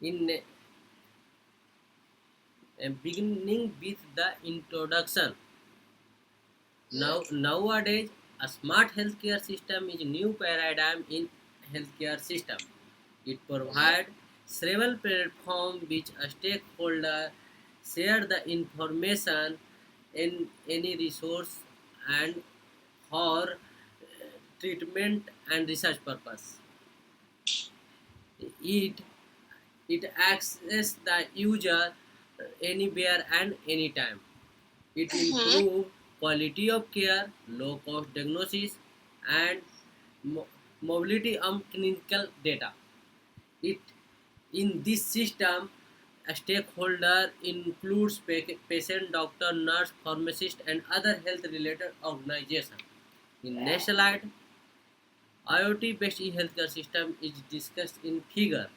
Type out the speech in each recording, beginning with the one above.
In beginning with the introduction. Nowadays, a smart healthcare system is a new paradigm in healthcare system. It provides several platforms which a stakeholder share the information in any resource and for treatment and research purpose. It it accesses the user anywhere and anytime. It Mm-hmm. improves quality of care, low cost diagnosis, and mo- mobility of clinical data. It in this system, a stakeholder includes patient, doctor, nurse, pharmacist, and other health-related organizations. In next slide, IoT-based e-healthcare system is discussed in figure.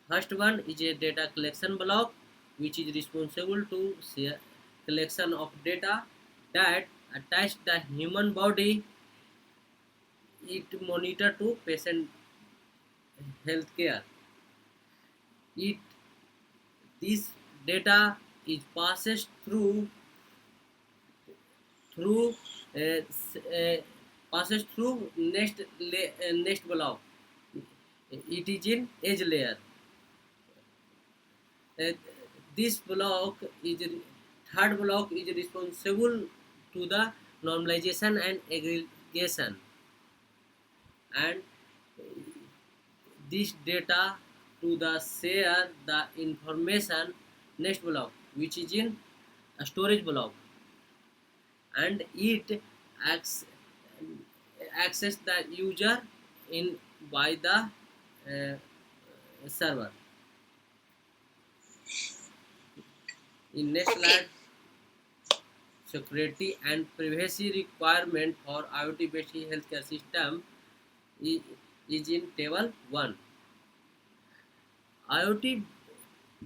First one is a data collection block, which is responsible to share collection of data that attach the human body. It monitor to patient health care. It this data is passes through passes through next block. It is in edge layer. Uh, this block is third block is responsible to the normalization and aggregation, and this data to the share the information next block, which is in a storage block, and it acts, access the user in by the server. In next Okay. slide, security and privacy requirement for IoT based healthcare system is in table 1. IoT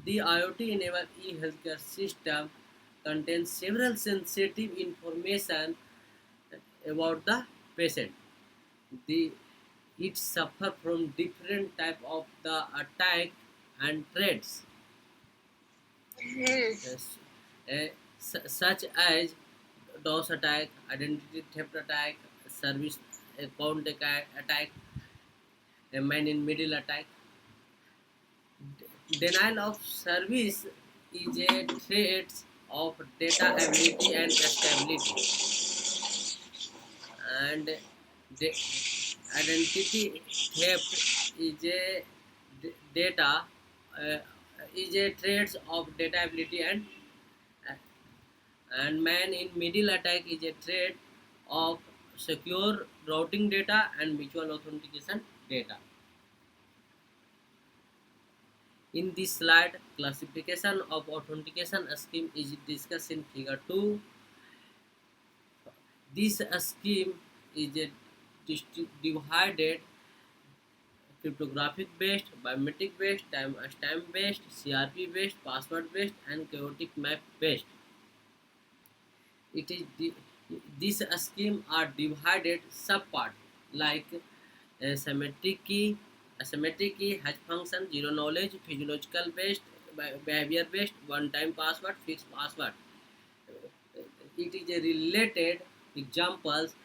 The IoT enabled e-healthcare system contains several sensitive information about the patient. The it suffer from different type of the attack and threats, Hmm. yes, such as DOS attack, identity theft attack, service account attack, a man in middle attack. Denial of service is a threat of data ability and stability, and the identity theft is a data uh, is a threat of data ability, and man in middle attack is a threat of secure routing data and mutual authentication data. In this slide, classification of authentication scheme is discussed in figure 2. This scheme is a divided cryptographic based, biometric based, stamp based, CRP based, password based, and chaotic map based. It is these scheme are divided subpart like symmetric key, asymmetric key, hash function, zero knowledge, physiological based, behavior based, one time password, fixed password. It is a related examples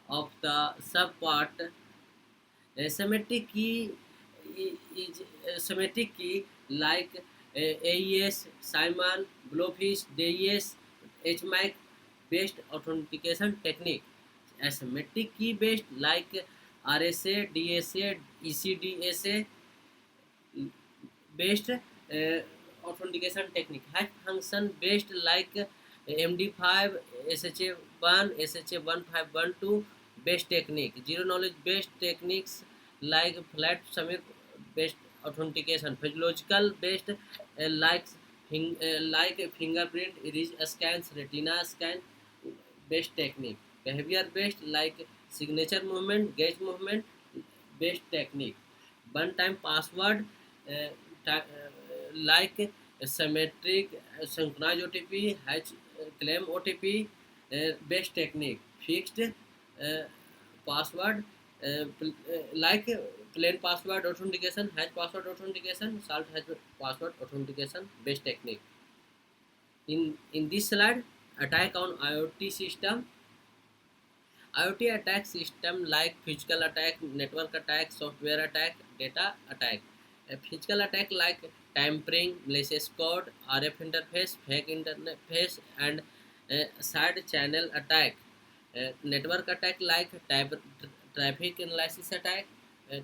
of the subpart. Symmetric key is symmetric key like AES, Simon, Blowfish, DES, HMAC based authentication technique. Asymmetric key based like RSA, DSA, ECDSA based authentication technique. Hash function based like MD5, SHA1, SHA1512 based technique. Zero knowledge based techniques like flat summit based authentication. Physiological based like fingerprint, iris scans, retina scan based technique. Behavior based like signature movement, gaze movement based technique. One time password uh, like symmetric synchronized OTP, hash claim OTP based technique. Fixed password like plain password authentication, hash password authentication, salt hash password authentication based technique. In this slide, attack on IoT system. IoT attack system like physical attack, network attack, software attack, data attack. A physical attack like tampering, malicious code, RF interface, fake interface, and side channel attack. Network attack like traffic analysis attack,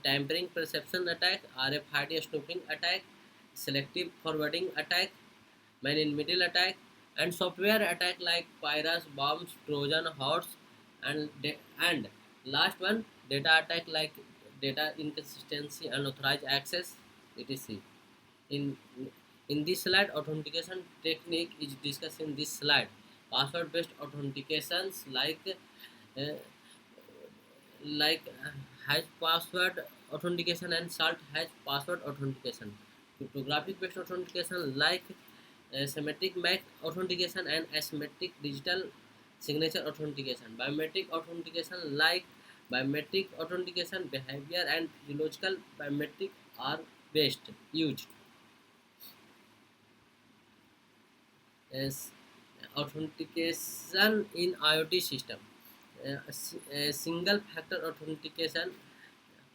tampering perception attack, RFID spoofing attack, selective forwarding attack, man in middle attack, and software attack like virus, bombs, trojan horse, and last one data attack like data inconsistency, unauthorized access, etc. In in this slide, authentication technique is discussed in this slide. Password based authentications uh, like hash password authentication and salt hash password authentication. Cryptographic based authentication like symmetric MAC authentication and asymmetric digital signature authentication. Biometric authentication like biometric authentication, behavior and physiological biometric are best used as authentication in IoT system. A single factor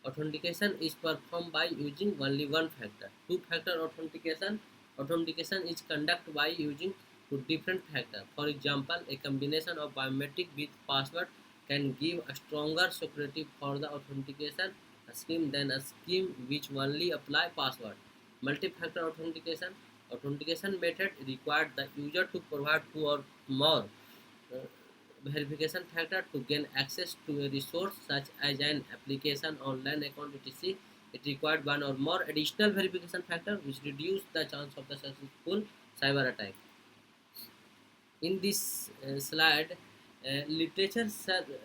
authentication is performed by using only one factor. Two factor authentication is conducted by using two different factors. For example, a combination of biometric with password can give a stronger security for the authentication scheme than a scheme which only apply password. Multi-factor authentication method required the user to provide two or more uh, verification factor to gain access to a resource such as an application, online account, etc. It required one or more additional verification factor which reduce the chance of the successful cyber attack. In this slide, literature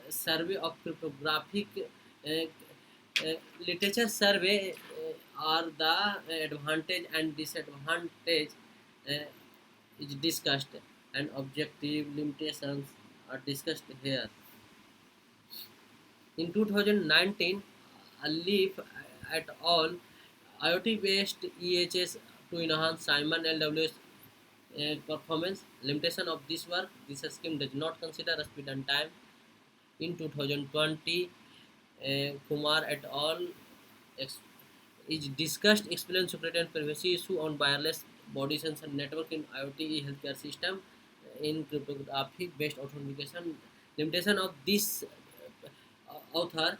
survey of cryptographic literature survey are the advantage and disadvantage uh, is discussed, and objective limitations are discussed here. In 2019, Alif et al. IoT-based EHS to enhance Simon LWS performance. Limitation of this work: this scheme does not consider speed and time. In 2020, Kumar et al. ex- is discussed explain security and privacy issue on wireless body sensor network in IoT healthcare system in cryptographic based authentication. Limitation of this author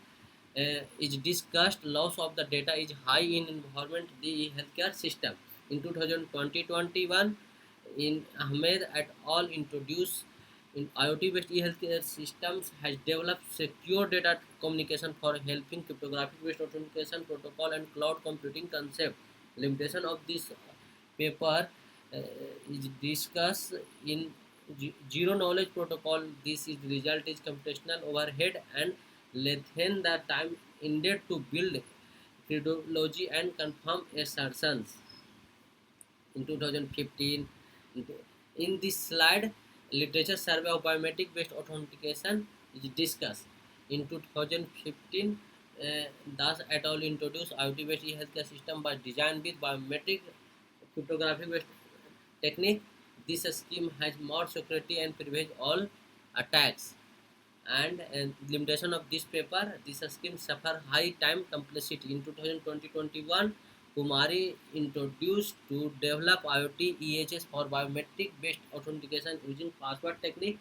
is discussed loss of the data is high in environment the healthcare system. In 2021, in Ahmed et al. Introduced in IoT-based e-healthcare systems has developed secure data communication for helping cryptographic-based authentication protocol and cloud computing concept. Limitation of this paper is discussed in zero knowledge protocol. This is the result is computational overhead and lengthen the time needed to build cryptology and confirm assertions. In 2015, in this slide, literature survey of biometric based authentication is discussed. In 2015, Das et al. Introduced IoT based e-healthcare system by design with biometric cryptographic based technique. This scheme has more security and prevents all attacks. And limitation of this paper, this scheme suffer high time complexity. In 2020-21, Kumari introduced to develop IoT EHS for biometric based authentication using password technique.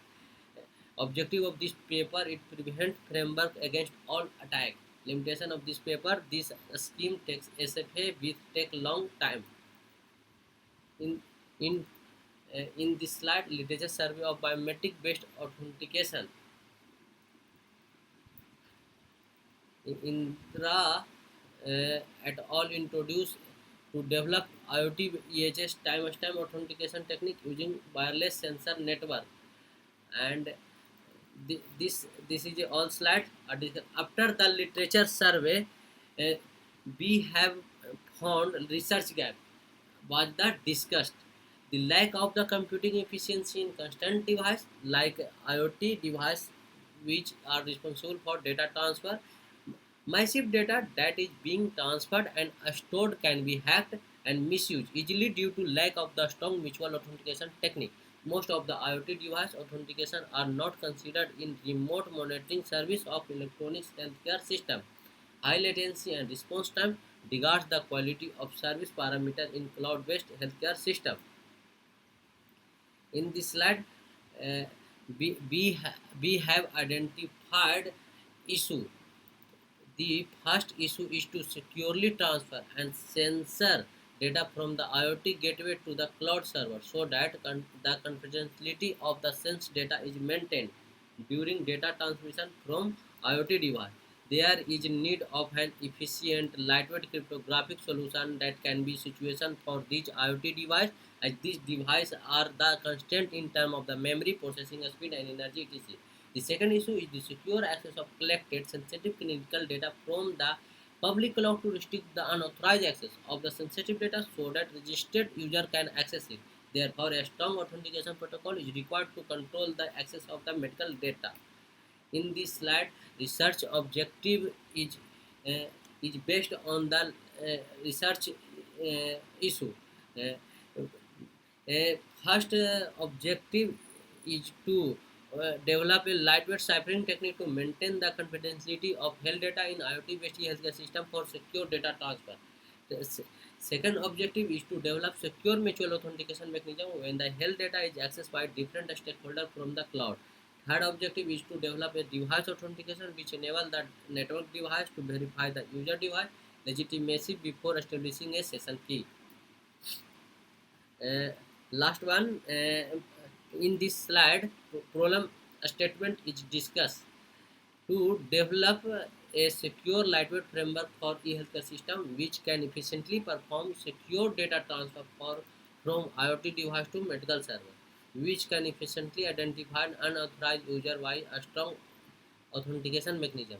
Objective of this paper is prevent framework against all attack. Limitation of this paper, this scheme takes SFA with take long time. In in in this slide, literature survey of biometric based authentication. Indra et al. Introduced to develop IoT EHS time authentication technique using wireless sensor network. And this is a all slide. After the literature survey, uh, we have found research gap was that discussed the lack of the computing efficiency in constant device like IoT device which are responsible for data transfer Massive data that is being transferred and stored can be hacked and misused easily due to lack of the strong mutual authentication technique. Most of the IoT device authentication are not considered in remote monitoring service of electronic healthcare system. High latency and response time degrades the quality of service parameter in cloud-based healthcare system. In this slide, uh, we have identified issue. The first issue is to securely transfer and censor data from the IoT gateway to the cloud server so that the confidentiality of the sensed data is maintained during data transmission from IoT device. There is a need of an efficient, lightweight cryptographic solution that can be situation for these IoT device, as these devices are the constant in terms of the memory, processing speed, and energy etc. The second issue is the secure access of collected sensitive clinical data from the public cloud to restrict the unauthorized access of the sensitive data so that registered user can access it. Therefore, a strong authentication protocol is required to control the access of the medical data. In this slide, research objective uh, is based on the research issue. Uh, First objective is to develop a lightweight ciphering technique to maintain the confidentiality of health data in IoT-based healthcare system for secure data transfer. The second objective is to develop secure mutual authentication mechanism when the health data is accessed by different stakeholders from the cloud. Third objective is to develop a device authentication which enable the network device to verify the user device legitimacy before establishing a session key. Uh, Last one, in this slide, problem statement is discussed to develop a secure lightweight framework for e-healthcare system which can efficiently perform secure data transfer from IoT device to medical server, which can efficiently identify unauthorized user via a strong authentication mechanism,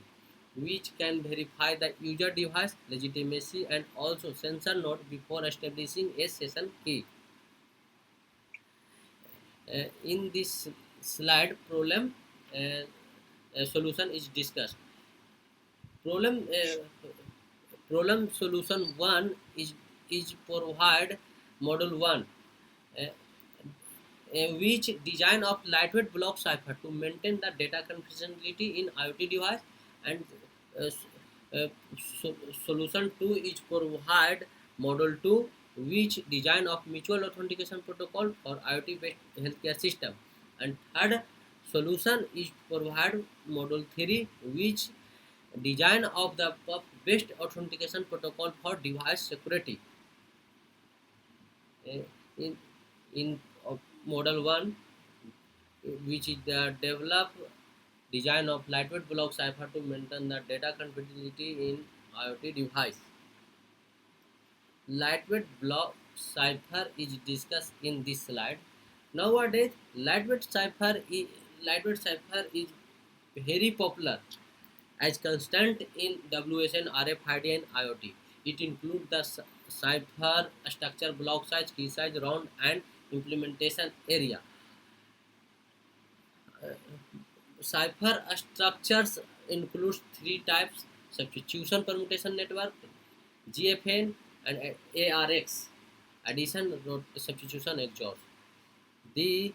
which can verify the user device legitimacy and also censor node before establishing a session key. In this slide, solution is discussed. Problem problem solution one is provide model one, uh, which design of lightweight block cipher to maintain the data confidentiality in IoT device, and uh, s- uh, solution two is provide model two, which design of mutual authentication protocol for IoT based healthcare system, and third solution is provide model three, which design of the PUF-based authentication protocol for device security. Uh, in in model 1, which is the develop design of lightweight block cipher to maintain the data confidentiality in IoT device. Lightweight block cipher is discussed in this slide. Nowadays, lightweight cipher is very popular as constant in WSN, RFID, and IoT. It includes the cipher structure, block size, key size, round, and implementation area. Uh, Cipher structures includes three types: substitution permutation network, GFN, and ARX. Addition, substitution, XOR. The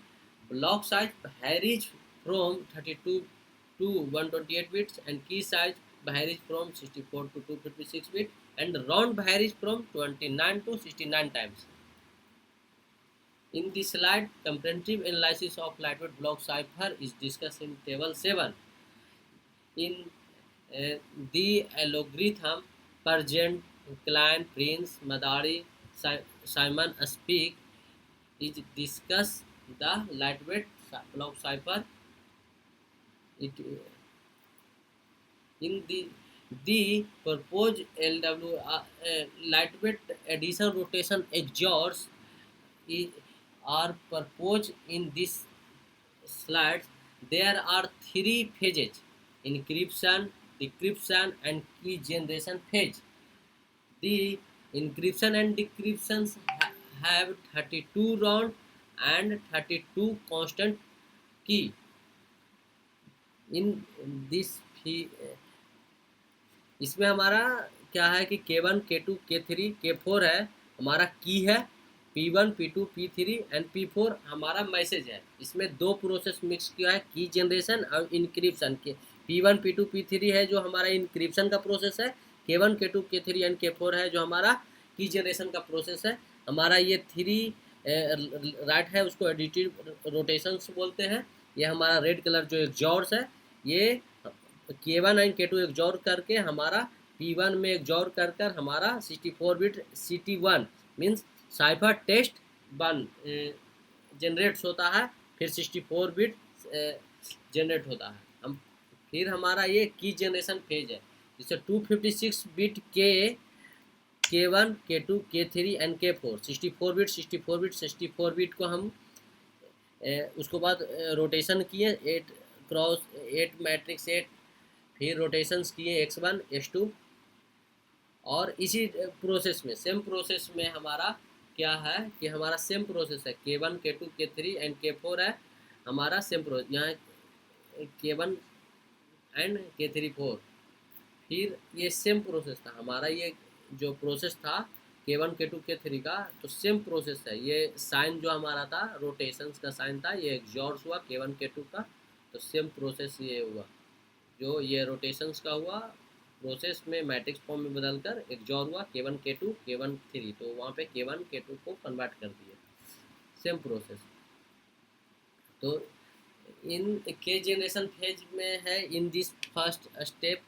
block size varies from 32 to 128 bits, and key size varies from 64 to 256 bits, and round varies from 29 to 69 times. In this slide, comparative analysis of lightweight block cipher is discussed in table 7. In uh, the algorithm, Pergent, Klein, Prince, Madari, Simon speak is discuss the lightweight block cipher. It in the proposed LW lightweight addition rotation XORs is, are proposed in this slide. There are three phases: encryption, decryption, and key generation phase. The encryption and decryptions have 32 round and 32 constant key. In this इसमें हमारा क्या है कि K1 K2 K3 K4 है हमारा की है, P1 P2 P3 and P4 हमारा मैसेज है। इसमें दो प्रोसेस मिक्स किया है, की जनरेशन और इंक्रिप्शन के। P1 P2 P3 है जो हमारा इंक्रिप्शन का प्रोसेस है, K1 K2 K3 and K4 है जो हमारा की जनरेशन का प्रोसेस है। हमारा ये थ्री राइट है उसको एडिटिव रोटेशंस बोलते हैं। ये हमारा रेड कलर जो एग्जॉर्स है, ये K1 एंड K2 एग्जॉर करके हमारा P1 में एग्जॉर कर हमारा 64 bit CT1 means cipher text 1 generate होता है, फिर 64 बिट जनरेट होता है। हम फिर हमारा ये की जनरेशन फेज है, जिससे 256 bit K1 K2 K3 and K4 64 bit को हम उसको बाद रोटेशन किए 8 मैट्रिक्स 8, फिर रोटेशंस किए X1 X2, और इसी प्रोसेस में सेम प्रोसेस में हमारा क्या है कि हमारा सेम प्रोसेस है K1 K2 K3 and K4 है हमारा सेम प्रोसेस। यहाँ K1 एंड K3 4, फिर ये सेम प्रोसेस था हमारा, ये जो प्रोसेस था K1 K2 K3 का, तो सेम प्रोसेस है। ये साइन जो हमारा था रोटेशंस का साइन था, ये एग्जॉर्स हुआ K1 K2 का, तो सेम प्रोसेस ये हुआ जो ये रोटेशंस का हुआ प्रोसेस में मैट्रिक्स फॉर्म में बदलकर एग्जॉर हुआ K1 K2 K1 3, तो वहाँ पे K1 K2 को कन्वर्ट कर दिए, सेम प्रोसेस। तो इन के जनरेशन फेज में है, in this first step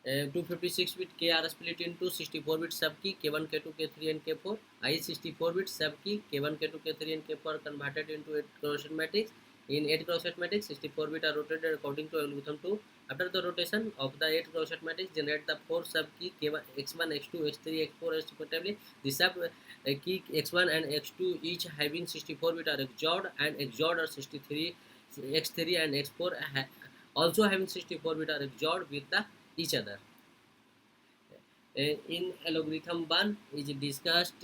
256 bit K are split into 64 bit sub key K1 K2 K3 and K4. I 64 bit sub key K1 K2 K3 and K4 are converted into 8 crochet matrix. In 8 crochet matrix, 64 bit are rotated according to algorithm 2. After the rotation of the 8 crochet matrix, generate the 4 sub key K1 X1 X2 X3 X4 respectively. The sub key X1 and X2 each having 64 bit are XORed, and XORed are 63 X3 and X4 also having 64 bit are XORed with the each other. In algorithm 1 is discussed,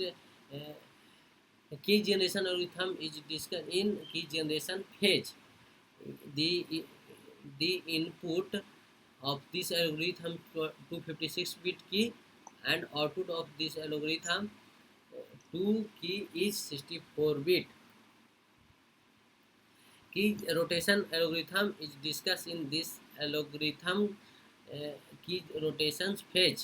key generation algorithm is discussed in key generation phase. The input of this algorithm 256 bit key, and output of this algorithm 2 key is 64 bit. Key rotation algorithm is discussed in this algorithm key rotations phase.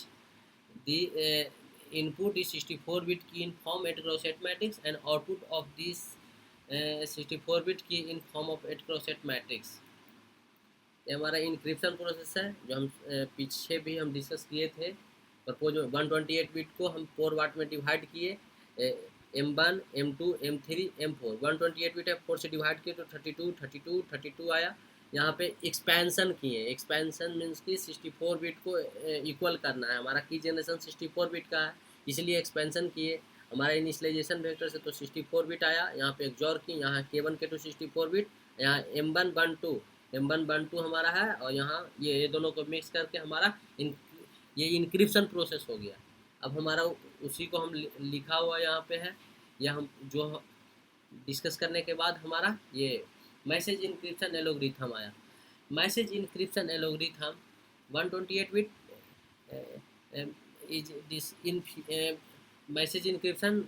The input is 64 bit key in form 8 crochet matrix, and output of this 64 bit key in form of 8 crochet matrix. ये हमारा encryption process है जो हम पीछे भी हम discuss किए थे। सपोज 128 बिट को हम 4 पार्ट में डिवाइड किए, M1 M2 M3 M4। 128 bit है 4 से डिवाइड किए तो 32 आया। यहाँ पे एक्सपेंशन किए, एक्सपेंशन मीन्स कि 64 बिट को इक्वल करना है। हमारा की जनरेशन 64 बिट का है, इसलिए एक्सपेंशन किए। हमारा इनिशियलाइजेशन वेक्टर से तो 64 बिट आया, यहाँ पे एक्सॉर की, यहाँ K1 K2 64 बिट, यहाँ M1 1 2 हमारा है, और यहाँ ये दोनों को मिक्स करके हमारा ये इंक्रिप्शन प्रोसेस हो गया। अब हमारा उसी को हम लिखा हुआ यहाँ पे है, या हम जो डिस्कस करने के बाद हमारा ये मैसेज इंक्रिप्शन एल्गोरिथम आया। Message encryption algorithm 128 bit is this in message encryptions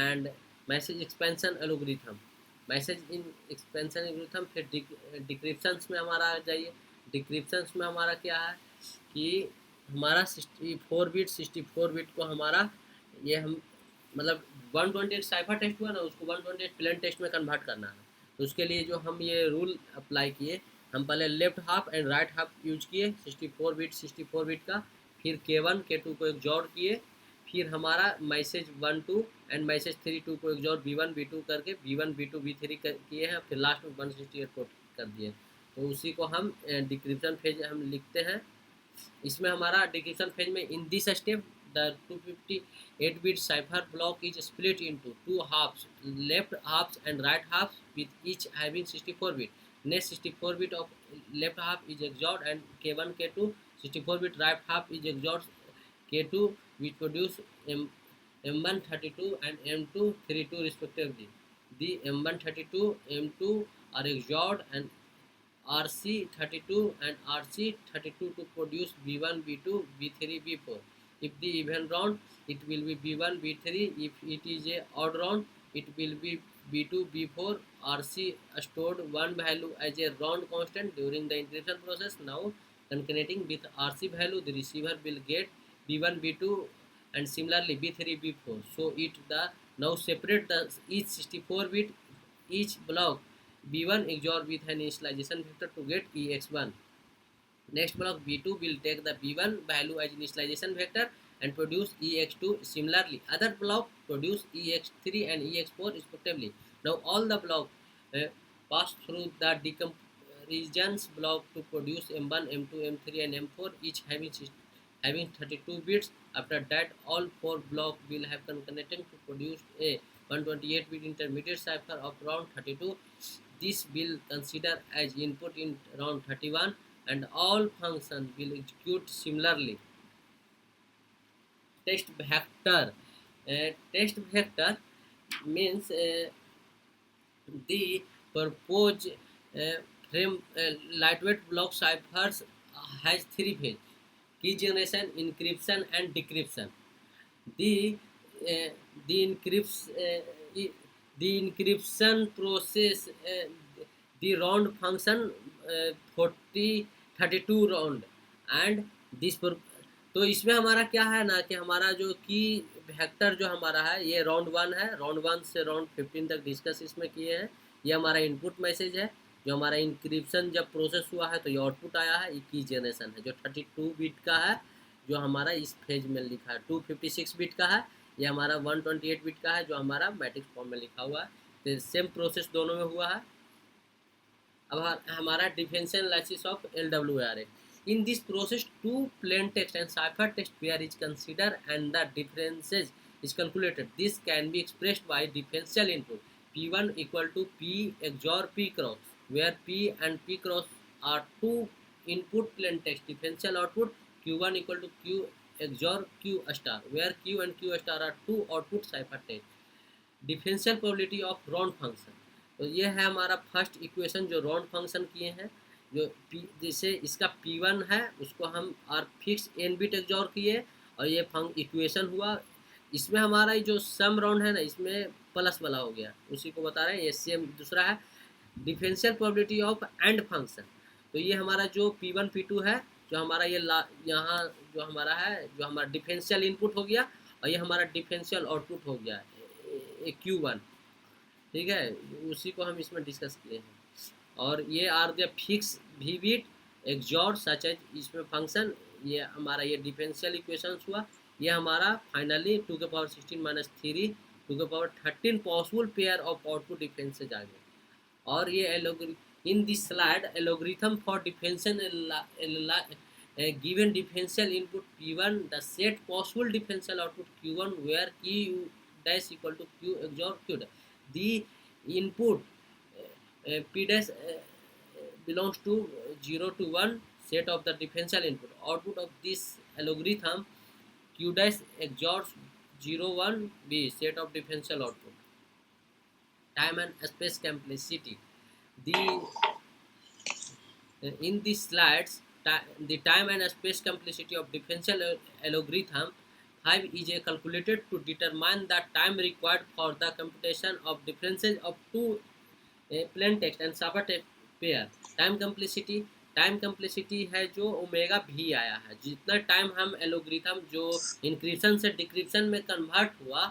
and message expansion algorithm। Message in expansion algorithm, फिर डिक्रिप्शंस में हमारा आ जाइए। डिक्रिप्शंस में हमारा क्या है कि हमारा 64 बिट को हमारा ये हम मतलब 128 साइफर टेस्ट हुआ ना, उसको 128 प्लेन टेस्ट में कन्वर्ट करना है। तो उसके लिए जो हम ये रूल अप्लाई किए, हम पहले left half and right half use किए 64 बिट का, फिर K1 K2 को एक्सॉर किए, फिर हमारा मैसेज 1 2 एंड मैसेज 3 2 को एक्सॉर B1 B2 करके B1 B2 B3 किए हैं, फिर लास्ट में 168 को कर दिए। तो उसी को हम डिक्रिप्शन फेज हम लिखते हैं। इसमें हमारा डिक्रिप्शन फेज में in this step the 258 bit cipher block is split into 2 halves, left halves and right halves, with each having 64 bit. Next 64 bit of left half is XORed and K1 K2, 64 bit right half is XORed K2, which produce M1 32 and M2 32 respectively. The M1 32 M2 are XORed and RC32 and RC32 to produce B1, B2, B3, B4. If the even round, it will be B1, B3. If it is a odd round, it will be B2, B4. RC stored one value as a round constant during the encryption process. Now, concatenating with RC value, the receiver will get B1, B2, and similarly B3, B4. So it the now separate the each 64 bit each block B1 XOR with an initialization vector to get EX1. Next block B2 will take the B1 value as initialization vector and produce EX2. Similarly, other block produce EX3 and EX4 respectively. Now all the block pass through the decompressions block to produce M1, M2, M3 and M4, each having 32 bits. After that, all four blocks will have concatenating to produce a 128-bit intermediate cipher of round 32. This will consider as input in round 31, and all functions will execute similarly. Test vector. Test vector means the proposed frame lightweight block ciphers has three phases: key generation, encryption, and decryption. The uh, the encrypts the encryption process the round function 40 32 round and this पर। तो इसमें हमारा क्या है ना कि हमारा जो की वेक्टर जो हमारा है ये राउंड 1 है, राउंड 1 से राउंड 15 तक डिस्कस इसमें किए हैं। ये हमारा इनपुट मैसेज है, जो हमारा इंक्रिप्शन जब प्रोसेस हुआ है तो ये आउटपुट आया है। ये की जनरेशन है जो 32 बिट का है, जो हमारा इस फेज में लिखा है। 256 बिट का है, ये हमारा 128 बिट का है, जो हमारा मैट्रिक्स फॉर्म में लिखा हुआ है। तो सेम प्रोसेस दोनों में हुआ है। अब हमारा डिफरेंशियल एनालिसिस ऑफ LWAR है। In this process, two plain text and ciphertext pair is considered and the differences is calculated. This can be expressed by differential input P1 equal to P XOR P cross, where P and P cross are two input plain text. Differential output Q1 equal to Q XOR Q star, where Q and Q star are two output ciphertext. Differential probability of round function. तो ये है हमारा first equation जो round function किए हैं। जो जैसे इसका P1 है उसको हम are fix n bit XOR किए और ये इक्वेशन हुआ। इसमें हमारा जो सम राउंड है ना, इसमें प्लस वाला हो गया, उसी को बता रहे हैं। ये सेम दूसरा है differential probability of and function. तो ये हमारा जो P1 P2 है, जो हमारा ये यहाँ जो हमारा है, जो हमारा डिफरेंशियल इनपुट हो गया और ये हमारा डिफरेंशियल आउटपुट हो गया Q1। ठीक है, उसी को हम इसमें डिस्कस किए हैं। और ये are the fix V bit XOR such as इसमें फंक्शन। ये हमारा ये डिफरेंशियल इक्वेशंस हुआ। ये हमारा फाइनली 2 के पावर 16 माइनस 3 2 के power 13 possible pair of output differences आ गए। और ये in this slide algorithm for differential given differential input P1, the set possible differential output Q1 where Q dash equal to Q XOR Q dash. The input P dash belongs to 0 to 1 set of the differential input. Output of this algorithm Q dash XOR 0 1 B set of differential output. Time and space complexity. In these slides, the time and space complexity of differential algorithm 5 is calculated to determine the time required for the computation of differences of two plain text and ciphertext pair. Time complexity है जो omega भी आया है। जितना time हम algorithm जो encryption से decryption में कन्वर्ट हुआ,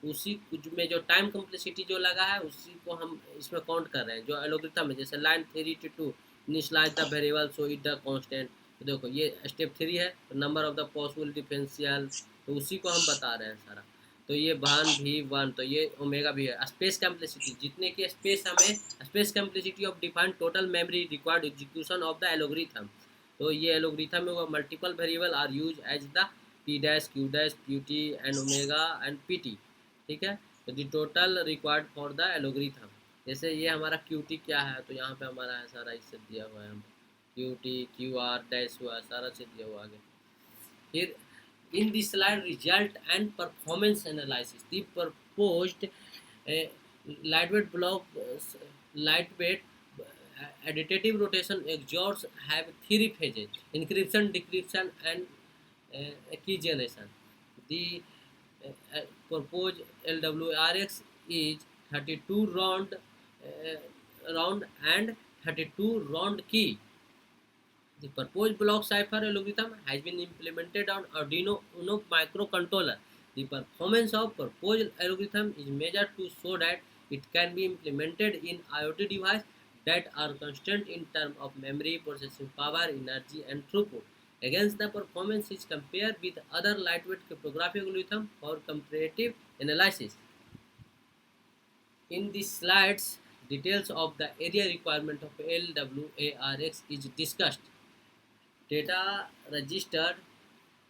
उसी में जो टाइम कम्प्लेक्सिटी जो लगा है उसी को हम इसमें काउंट कर रहे हैं। जो एलोग्रिथम है, जैसे line 32 initialise the variable so it the constant. तो देखो ये स्टेप 3 है, number of the possible differential, तो उसी को हम बता रहे हैं सारा। तो ये 1 भी 1, तो ये ओमेगा भी है। स्पेस कम्प्लेक्सिटी, जितने की स्पेस हमें space complexity of defined total memory required execution of the algorithm. तो ये एलोग्रिथम में वो multiple variable are use as the P dash Q dash Qt and omega and Pt। ठीक है, तो the total required for the algorithm. जैसे ये हमारा Qt क्या है, तो यहाँ पे हमारा है सारा इससे दिया हुआ है। हम Qt QR डैश हुआ सारा से दिया हुआ आगे। फिर in the slide result and performance analysis, the proposed lightweight block lightweight additive rotation XORs have three phases: encryption, decryption, and key generation. The proposed LWRX is 32 round and 32 round key. The proposed block cipher algorithm has been implemented on Arduino Uno microcontroller. The performance of proposed algorithm is measured to show that it can be implemented in IoT devices that are constant in terms of memory, processing power, energy, and throughput. Against the performance is compared with other lightweight cryptographic algorithms for comparative analysis. In these slides, details of the area requirement of LWARX is discussed. Data registered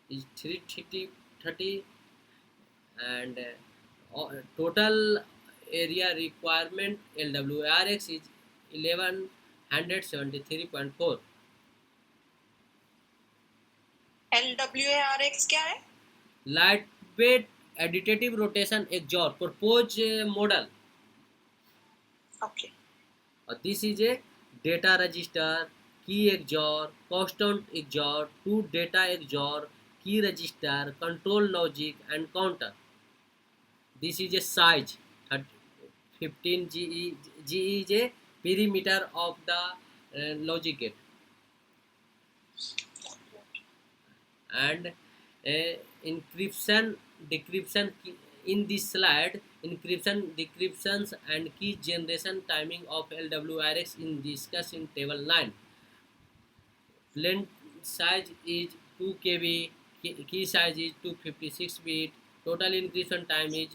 is 330 and total area requirement LWRX is 1173.4. LWARX क्या है? Lightweight additive rotation XOR proposed model. Okay. This is a data register, key XOR, constant XOR, two data XOR, key register, control logic, and counter. This is a size 15 GE. GE is a perimeter of the logic gate. And encryption, decryption in this slide, encryption, decryptions, and key generation timing of LWRX is discussed in table 9. Length size is 2 KB, key size is 256 bit, total encryption time is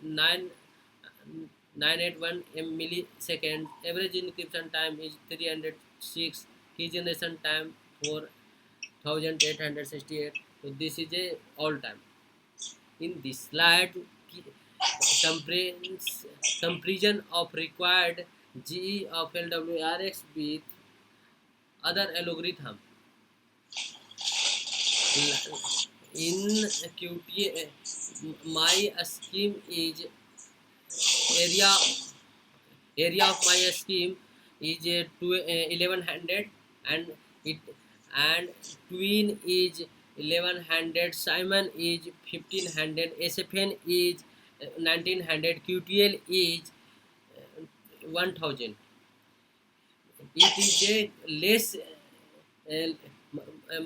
981 millisecond, average encryption time is 306, key generation time 4868. So this is a all time. In this slide, comparison of required GE of LWRX with other algorithm. In QTA, my scheme is area of my scheme is 1100 and it and twin is 1100, Simon is 1500, SFN is 1900, QTL is 1000. It is a less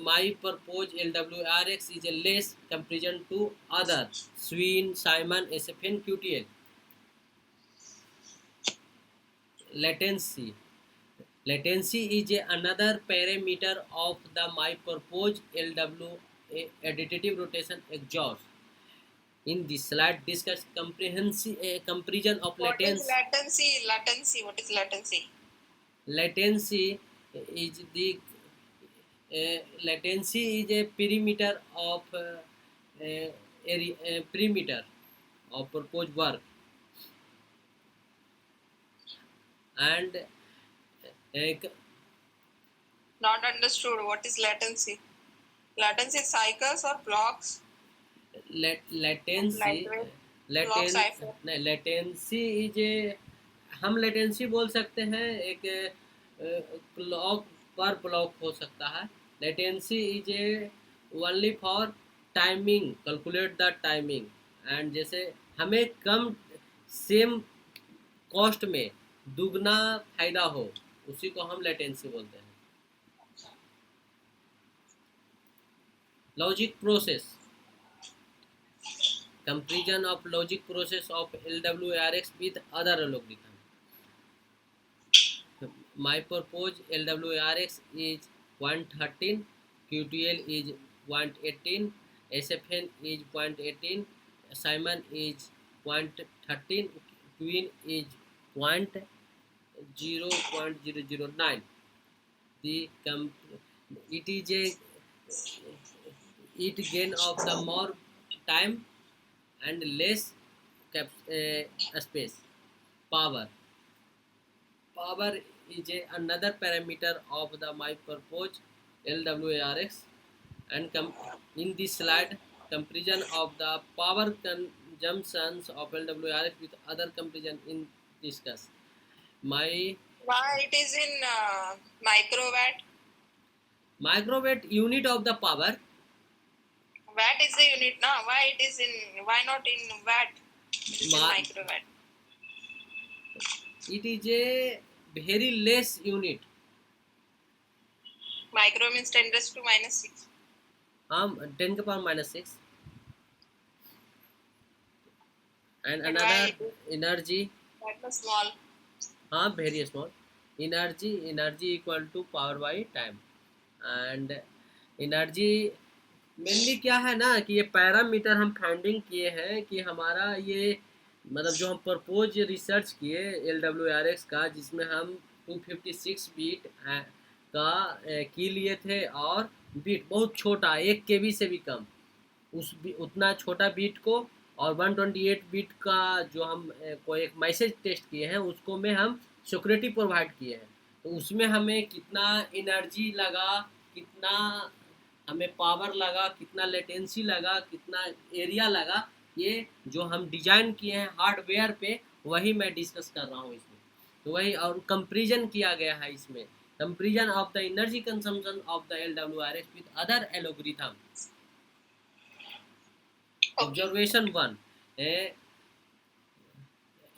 my proposed LWRX is a less comparison to other Swin, Simon, SFN, QTL. Latency. Latency is another parameter of the my proposed LW additive rotation exhaust. In this slide, discuss comparison of What latency. is latency? Latency. What is latency? Latency is the latency is a perimeter of perimeter of proposed work, and Not understood. What is latency? Latency is cycles or blocks? latency Block cipher. latency is a हम latency बोल सकते हैं एक clock पर block हो सकता है. Latency is A only for timing, calculate the timing. And जैसे हमें कम सेम कॉस्ट में दुगना फायदा हो, उसी को हम लेटेंसी बोलते हैं. Logic process, comparison of logic process of LWRX with other algorithm. My proposed LWRX is 0.13, QTL is 0.18, SFN is 0.18, Simon is 0.13, Twin is 0.009. The it is a it gain of the more time and less space. Power is another parameter of the my proposed LWRX, and in this slide, comparison of the power consumptions of LWRX with other comparison in discuss. My Why it is in microwatt? Microwatt unit of the power. Watt is the unit, na? Why it is in? Why not in watt? It is in Ma- microwatt. it is a very less unit. Micro means 10⁻⁻⁶. 10 के power -6. And But why another it is energy, that much small? very small. Energy equal to power by time. And energy mainly क्या है ना कि ये parameter हम finding किए हैं कि हमारा ये मतलब जो हम प्रपोज रिसर्च किए LWRX का, जिसमें हम 256 बीट का की लिए थे, और बीट बहुत छोटा 1 KB से भी कम, उतना छोटा बीट को, और 128 बीट का जो हम कोई एक मैसेज टेस्ट किए हैं उसको में हम सिक्योरिटी प्रोवाइड किए हैं। तो उसमें हमें कितना एनर्जी लगा, कितना हमें पावर लगा, कितना लेटेंसी लगा, कितना एरिया लगा, ये जो हम डिजाइन किए हैं हार्डवेयर पे वही मैं डिस्कस कर रहा हूँ इसमें। तो वही, और कंपेरिजन किया गया है इसमें, comparison of the energy consumption of the LWRX with other algorithm. Okay. Observation 1. A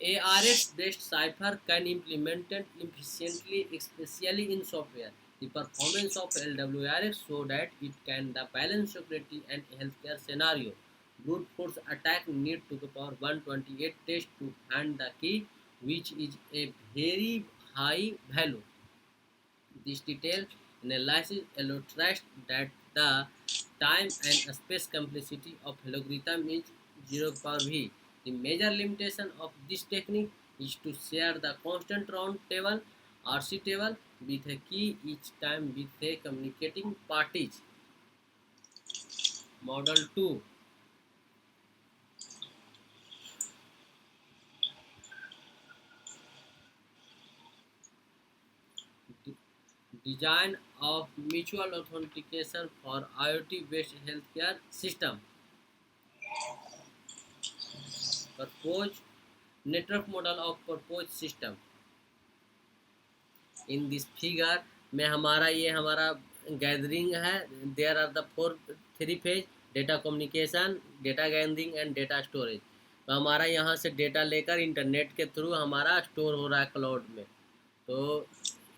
ARX-based cipher can implemented efficiently, especially in software. The performance of LWRX so that it can the balance security and healthcare scenario. Brute force attack need to the power 128 test to find the key, which is a very high value. This detailed analysis illustrates that the time and space complexity of algorithm is 0 power v. The major limitation of this technique is to share the constant round table RC table with a key each time with a communicating parties. Model 2. Design of mutual authentication for IoT-based healthcare system. Proposed network model of proposed system. In this figure में हमारा gathering है, there are the 3 phase: data communication, data gathering and data storage. तो हमारा यहाँ से data लेकर internet के through हमारा स्टोर हो रहा है क्लाउड में। तो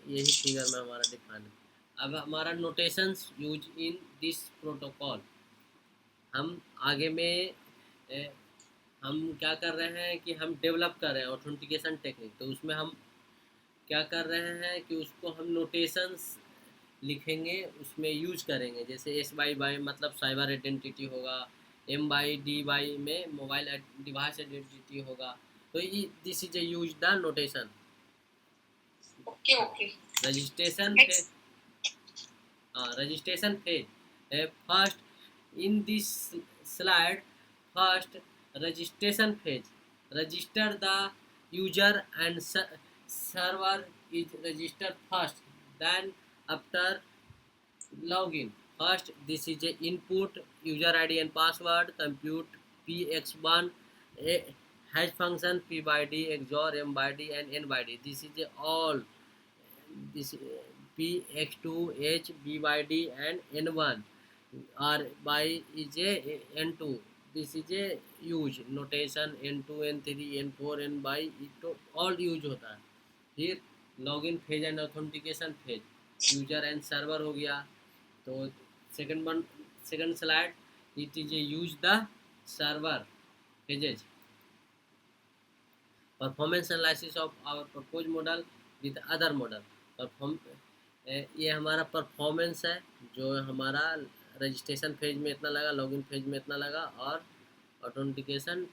यही फिगर में हमारा डिफाइन है। अब हमारा notations use in this protocol, हम आगे में हम क्या कर रहे हैं कि हम डेवलप कर रहे हैं ऑथेंटिकेशन टेक्निक। तो उसमें हम क्या कर रहे हैं कि उसको हम नोटेशंस लिखेंगे, उसमें यूज करेंगे। जैसे S/Y मतलब साइबर आइडेंटिटी होगा, M/D/Y में मोबाइल डिवाइस आइडेंटिटी होगा। तो this is a use the notation. Okay. Registration Next. registration phase. First, in this slide, first registration phase. Register the user and server is registered first. Then after login. First, this is a input user ID and password. Compute px1 hash function p by d XOR m by d and n by d. This is a all this p x2 h b by d and n1 or by is a n2. This is a use notation n2 n3 n4 n by तो all use होता है। फिर login phase and authentication phase, user and server हो गया। तो second slide, it is use the server pages. Performance analysis of our propose model with other model. Perform ये हमारा performance है, जो हमारा रजिस्ट्रेशन फेज में इतना लगा, लॉगिन फेज में इतना लगा, और ऑथेंटिकेशन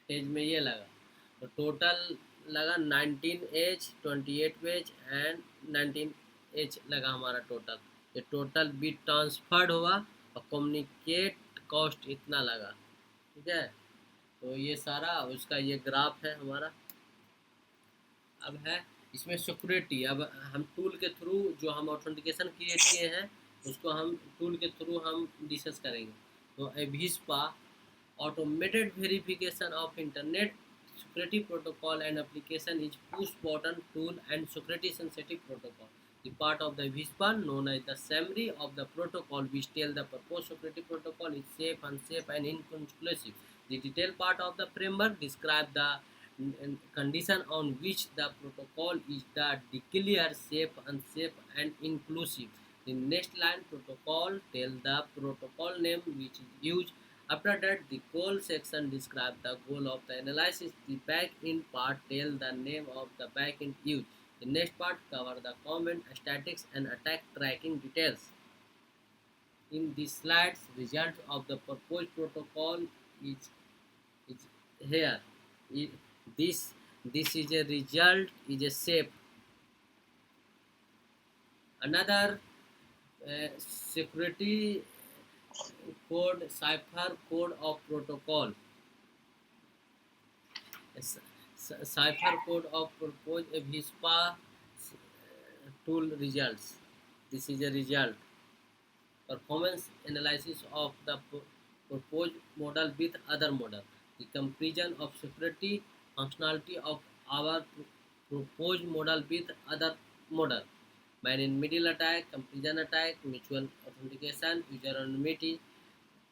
फेज में ये लगा। तो टोटल लगा 19H 28H एंड 19H लगा हमारा टोटल। ये टोटल बिट ट्रांसफर्ड हुआ और कम्युनिकेट कॉस्ट इतना लगा। ठीक है, तो ये सारा उसका ये ग्राफ है हमारा। अब है इसमें सिक्योरिटी। अब हम टूल के थ्रू जो हम ऑथेंटिकेशन क्रिएट किए हैं उसको हम टूल के थ्रू हम डिस्कस करेंगे। तो AVISPA automated verification of internet security protocol and application is push button tool and security sensitive protocol. The part of the WISPA known as the summary of the protocol which tell the proposed security protocol is safe, unsafe and inconclusive. The detailed part of the framework describe the condition on which the protocol is the declare safe, unsafe and inclusive. The next line protocol tell the protocol name which is used. After that, the goal section describe the goal of the analysis. The backend part tell the name of the backend used. The next part cover the comment, statics and attack tracking details. In these slides, result of the proposed protocol is here. It- this this is a result is a shape. Another security code cipher code of protocol. Cipher code of proposed VISPA tool results. This is a result. Performance analysis of the proposed model with other model. The comparison of security functionality of our proposed model with other model. Man in middle attack, comparison attack, mutual authentication, user anonymity.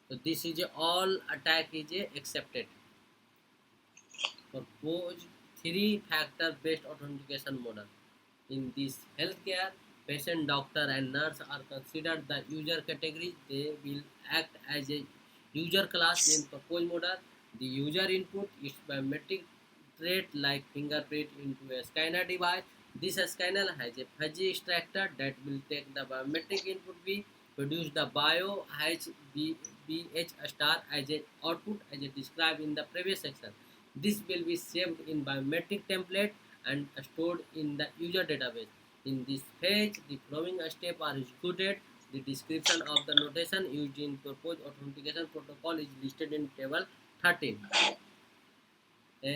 So this is all attack is accepted. Propose three-factor based authentication model. In this healthcare, patient, doctor, and nurse are considered the user category. They will act as a user class in proposed model. The user input is biometric trait like fingerprint into a scanner device. This scanner has a fuzzy extractor that will take the biometric input V, produce the bio HBH star as an output as described in the previous section. This will be saved in biometric template and stored in the user database. In this page, the following steps are executed. The description of the notation used in proposed authentication protocol is listed in table 13. Uh,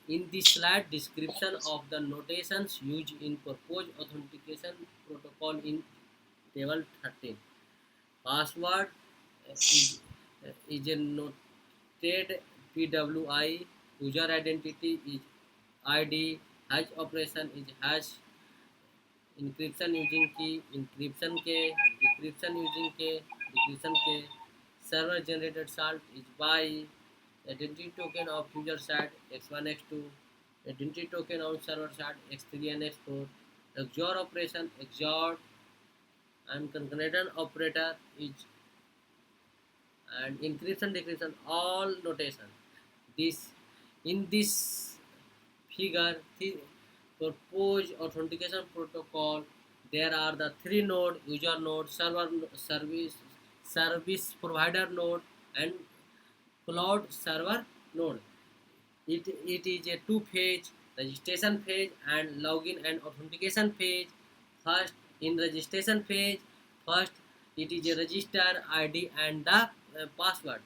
in this slide, description of the notations used in proposed authentication protocol in table 13. Password is a noted PWI. User identity is ID. Hash operation is hash. Encryption using key. Encryption के. Decryption using के. Decryption के. Server generated salt is by. Identity token of user side x1 x2. Identity token on server side x3 and x4. XOR operation XOR and concatenation operator is and encryption decryption all notation. This in this figure the proposed authentication protocol there are the three node user node server service provider node and cloud server node. It is a two phase registration phase and login and authentication phase. First in registration phase, first it is a register ID and the password,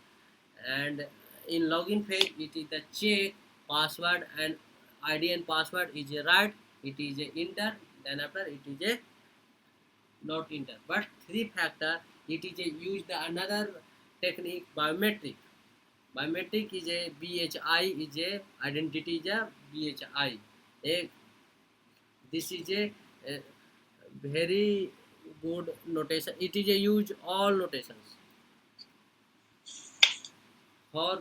and in login phase it is the check password and ID and password is a right. It is a enter. Then after it is a not enter. But three factor it is a use the another technique biometric. Biometric is a BHI is a identity is a BHI. A, this is a very good notation. It is a use all notations for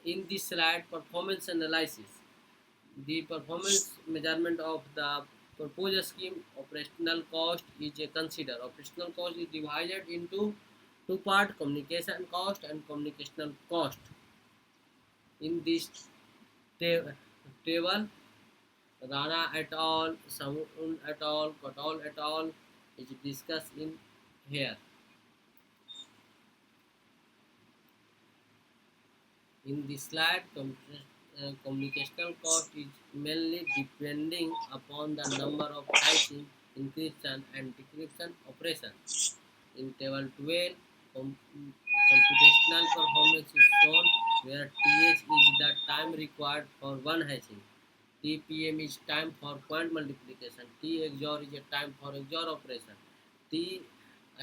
in this slide performance analysis. The performance measurement of the proposed scheme operational cost is a consider. Operational cost is divided into two part communication cost and communicational cost. In this table, Rana et al., Samun et al., Kotal et al. Is discussed in here. In this slide, communicational cost is mainly depending upon the number of hashing, encryption and decryption operations. In table 12, computational performance is shown where TH is the time required for one hashing. TPM is time for point multiplication. T XOR is a time for XOR operation. T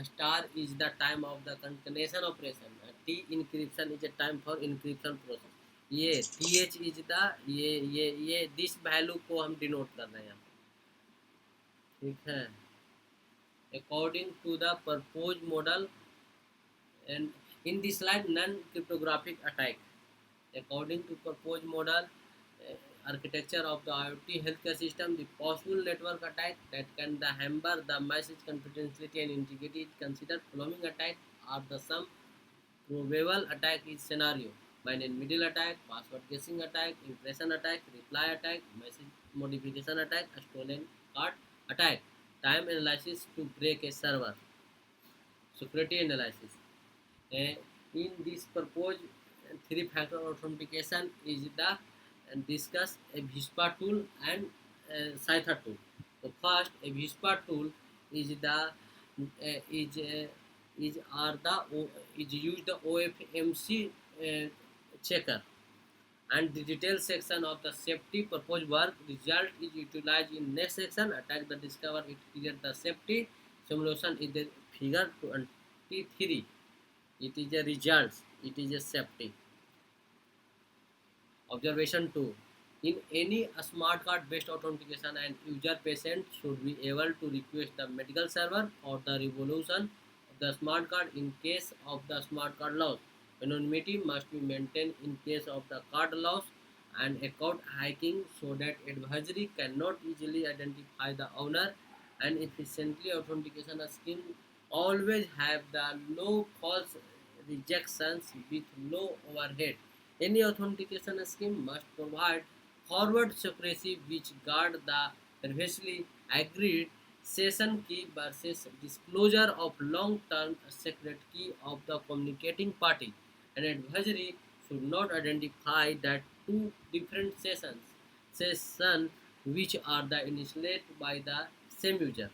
star is the time of the concatenation operation. T encryption is a time for encryption process. ये T H is the ये this value को हम denote कर रहे हैं, ठीक है। According to the propose model and in this slide non-cryptographic attack according to proposed model architecture of the IoT healthcare system, the possible network attack that can hamper the message confidentiality and integrity is considered following attack are the some probable attack is scenario: binary middle attack, password guessing attack, impression attack, reply attack, message modification attack, a stolen card attack, time analysis to break a server, security analysis. Uh, in this proposed three-factor authentication is the discuss a Vispa tool and Cyther tool. So first, a Vispa tool is the is are the is used the OFMC checker, and the detail section of the safety purpose work result is utilized in next section. Attack the discover it clear the safety simulation is the figure 23. It is a results, it is a safety. Observation 2. In any smart card based authentication, an user patient should be able to request the medical server or the resolution of the smart card in case of the smart card loss. Anonymity must be maintained in case of the card loss and account hacking so that adversary cannot easily identify the owner, and efficiently authentication scheme always have the low false rejections with low overhead. Any authentication scheme must provide forward secrecy which guard the previously agreed session key versus disclosure of long-term secret key of the communicating party. An adversary should not identify that two different sessions which are the initiated by the same user.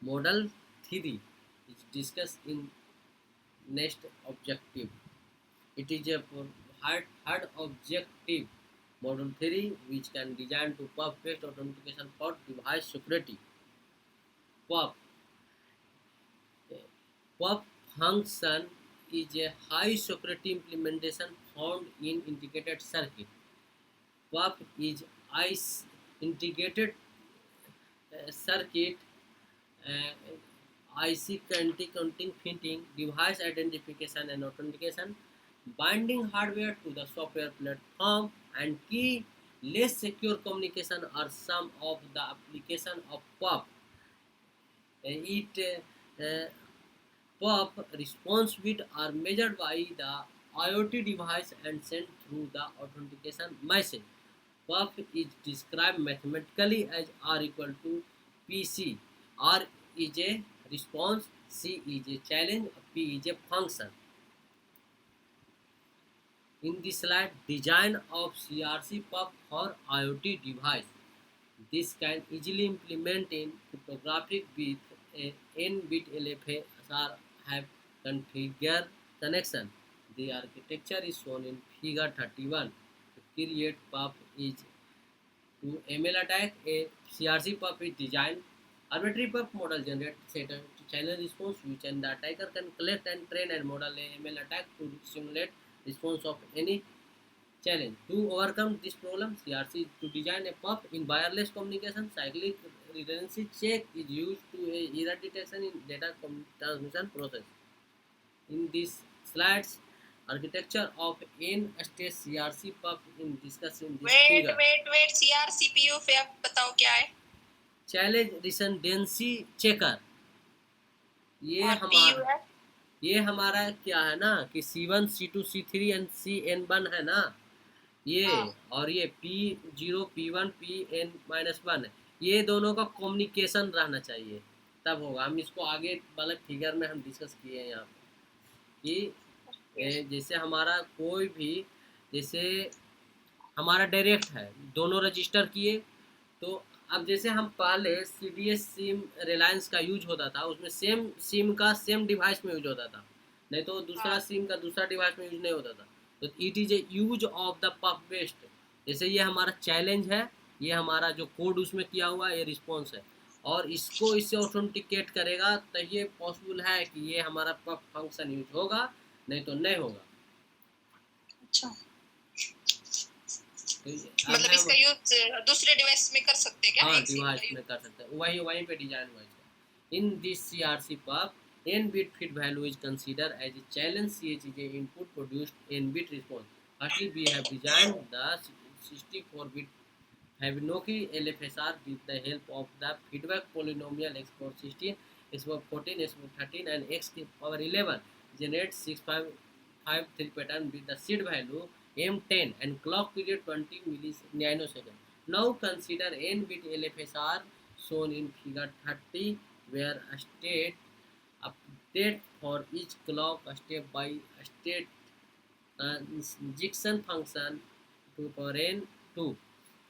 Model theory is discussed in next objective. It is a hard objective model theory which can design to PUF-based authentication for device security. PUF. PUF function is a high security implementation found in integrated circuit. PUF is ICE integrated circuit, IC anti-counting fitting, device identification and authentication, binding hardware to the software platform, and key less secure communication are some of the application of PUF. PUF response bit are measured by the IoT device and sent through the authentication message. PUF is described mathematically as R equal to PC. R is a response, C is a challenge, P is a function. In this slide, design of CRC PUF for IoT device. This can easily implement in cryptographic with a n-bit LFSR have configured connection. The architecture is shown in figure 31. To create PUF is to ML attack. A CRC PUF is designed. Arbitrary PUF model generates set a channel response which and the attacker can collect and train and model a ML attack to simulate response of any challenge. To overcome this problem, CRC to design a PUF in wireless communication. Cyclic redundancy check is used to error detection in data transmission process. In these slides, architecture of N-stage CRC PUF in discussed in this figure. Wait CRCPU पे आप बताओ क्या है? Challenge redundancy checker. और ये हमारा क्या है ना कि C1, C2, C3 and CN1 है ना ये, और ये P0, P1, Pn-1 है। ये दोनों का कम्युनिकेशन रहना चाहिए तब होगा। हम इसको आगे वाले फिगर में हम डिस्कस किए हैं यहाँ पे कि जैसे हमारा कोई भी, जैसे हमारा डायरेक्ट है, दोनों रजिस्टर किए, तो अब जैसे हम पहले CDS सिम रिलायंस का यूज होता था, उसमें सेम सिम का सेम डिवाइस में यूज होता था, नहीं तो दूसरा सिम का दूसरा डिवाइस में यूज नहीं होता था। तो it is a use of the puff based. जैसे ये हमारा चैलेंज है, ये हमारा जो कोड उसमें किया हुआ ये रिस्पॉन्स है, और इसको इससे ऑथेंटिकेट करेगा तो ये पॉसिबल है कि ये हमारा पफ फंक्शन यूज होगा, नहीं तो नहीं होगा। अच्छा, तो अब मतलब है इसका यूज दूसरे डिवाइस में कर सकते हैं क्या, हाँ एक सिम डिवाइस का में यूज? कर सकते हैं, वही वहीं पे डिजाइन हुआ है। In this CRC pub n bit feed value is considered as a challenge CHJ input produced n bit response. Firstly, we have designed the 64-bit Fibonacci LFSR with the help of the feedback polynomial x power 16, x power 14, x power 13 and x power 11 generates 6553 pattern with the seed value M10 and clock period 20 nanoseconds. Now consider n-bit LFSR shown in figure 30 where a state update for each clock step by state transition function to power n 2.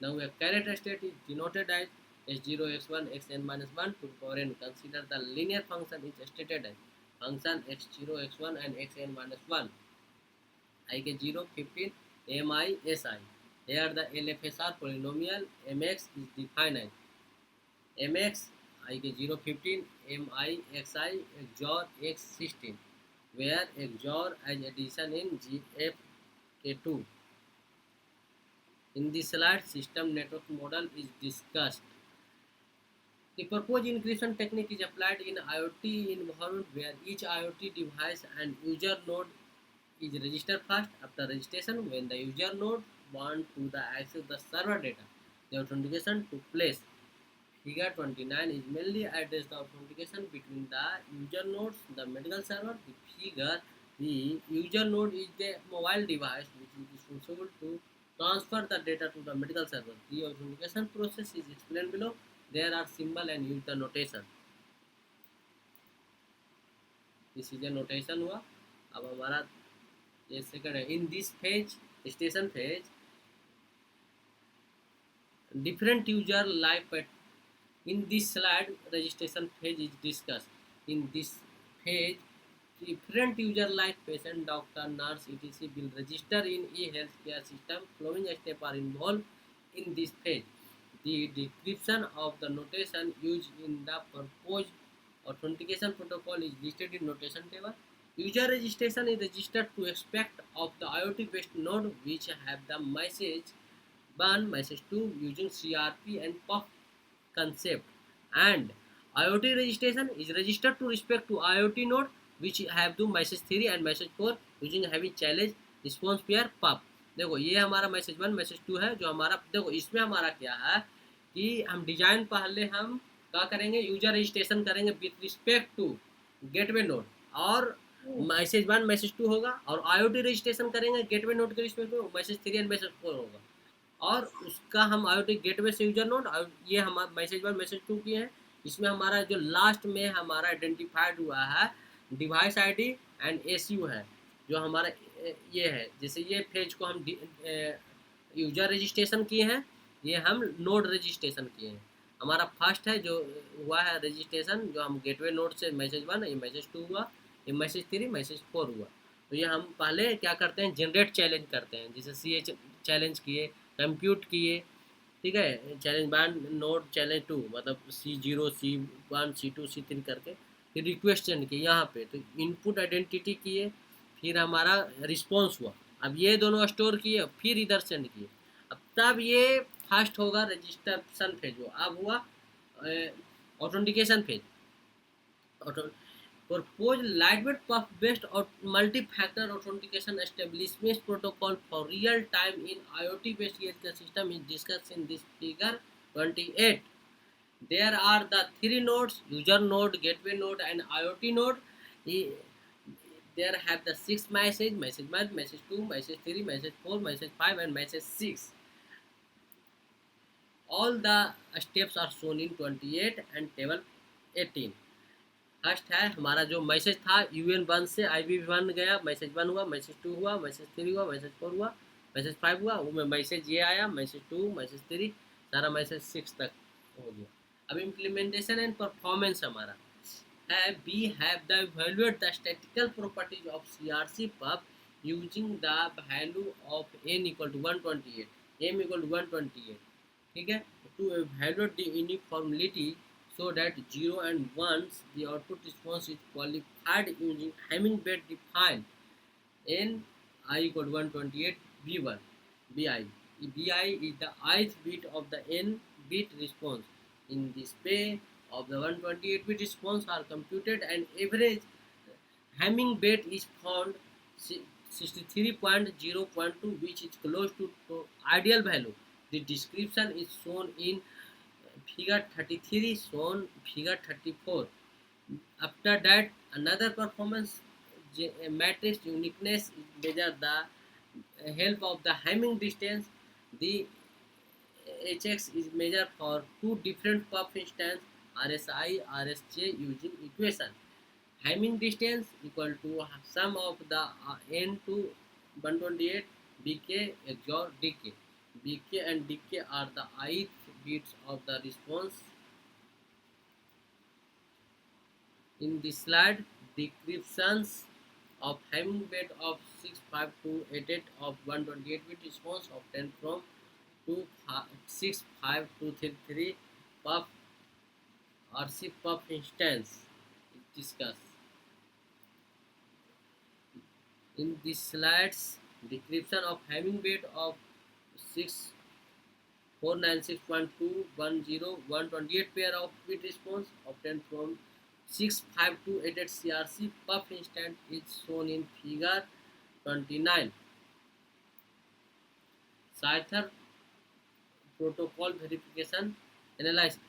Now a character state is denoted as x0, x1, xn minus 1 to power n. Consider the linear function is stated as function x0, x1 and xn minus 1. I get 0, 15, mi, si. Here the LFSR polynomial mx is defined as mx I get 0, 15, mi, xi, xor x 16, where xor as addition in gfk2. In this slide, system network model is discussed. The proposed encryption technique is applied in IoT environment where each IoT device and user node is registered first. After registration, when the user node wants to access the server data, the authentication took place. Figure 29 is mainly address the authentication between the user nodes, the medical server. The user node is the mobile device which is responsible to transfer the data to the medical server. The authentication process is explained below. There are symbol and use the notation. This is a notation हुआ. अब हमारा ये second है. In this page, station page, different user life. In this slide, registration page is discussed. In this page, different user like patient, doctor, nurse, etc. will register in e-healthcare system. Following steps are involved in this page. The description of the notation used in the proposed authentication protocol is listed in notation table. User registration is registered to aspect of the IoT-based node which have the message 1, message 2 using CRP and PUF concept, and IoT registration is registered to respect to IoT node which have to message 3 and message 4 using heavy challenge response pair pub. देखो ये हमारा message 1 message 2 है जो हमारा. देखो इसमें हमारा क्या है कि हम डिजाइन पहले हम क्या करेंगे, यूजर रजिस्ट्रेशन करेंगे with respect to gateway node और मैसेज 1 मैसेज 2 होगा, और IoT रजिस्ट्रेशन करेंगे गेटवे नोड के रिस्पेक्ट में मैसेज 3 एंड मैसेज 4 होगा, और उसका हम IoT गेटवे से यूजर नोड और ये हमारा मैसेज 1 मैसेज 2 किए हैं. इसमें हमारा जो लास्ट में हमारा आइडेंटिफाइड हुआ है डिवाइस आईडी एंड एसयू है जो हमारा ये है. जैसे ये पेज को हम यूजर रजिस्ट्रेशन किए हैं, ये हम नोड रजिस्ट्रेशन किए हैं. हमारा फर्स्ट है जो हुआ है रजिस्ट्रेशन जो हम गेटवे नोड से मैसेज 1, ये मैसेज 2 हुआ, ये मैसेज 3 मैसेज 4 हुआ. तो ये हम पहले क्या करते हैं, जनरेट चैलेंज करते हैं. जैसे CH चैलेंज किए, कंप्यूट किए, ठीक है, चैलेंज 1 नोड चैलेंज 2 मतलब C0 C1 C2 C3 करके फिर रिक्वेस्ट सेंड किए यहाँ पे. तो इनपुट आइडेंटिटी किए, फिर हमारा रिस्पॉन्स हुआ. अब ये दोनों स्टोर किए फिर इधर सेंड किए. अब तब ये फर्स्ट होगा रजिस्ट्रेशन फेज. वो अब हुआ authentication phase. Proposed lightweight puff-based or multi-factor authentication establishment protocol for real-time in IoT-based healthcare system is discussed in this figure 28. There are the three nodes: user node, gateway node, and IoT node. There have the 6 message: message 1, message 2, message 3, message 4, message 5, and message 6. All the steps are shown in 28 and table 18. First है हमारा जो message था UN1 से IBV1 गया, message 1 हुआ, message 2 हुआ, message 3 हुआ, message 4 हुआ, मैसेज 5 हुआ, वो में मैसेज ये आया, मैसेज 2 मैसेज 3 सारा मैसेज 6 तक हो गया. अब इम्प्लीमेंटेशन एंड परफॉर्मेंस हमारा है. We have the evaluate the statistical properties of CRC pub using the value of n equal to 128, m equal to 128. ठीक है, to evaluate the uniformity so that 0 and 1s the output response is qualified using Hamming bit defined n I equal to 128 B1 BI. BI is the ith bit of the n bit response. In this way of the 128 bit response are computed and average Hamming weight is found 63.0.2, which is close to ideal value. The description is shown in figure 33, shown figure 34. After that, another performance matrix uniqueness is measure the help of the Hamming distance. The HX is measured for two different puff instance RSI RSJ using equation. Hamming distance equal to sum of the n to 128 bk XOR dk. Bk and dk are the ith bits of the response. In this slide, descriptions of Hamming weight of 65288 of 128 bit response obtained from 26523 puff RC puff instance is discussed. In these slides, description of Hamming weight of 6496.210 pair of bit response obtained from 65288 CRC puff instant is shown in figure 29. Cyther protocol verification analysis.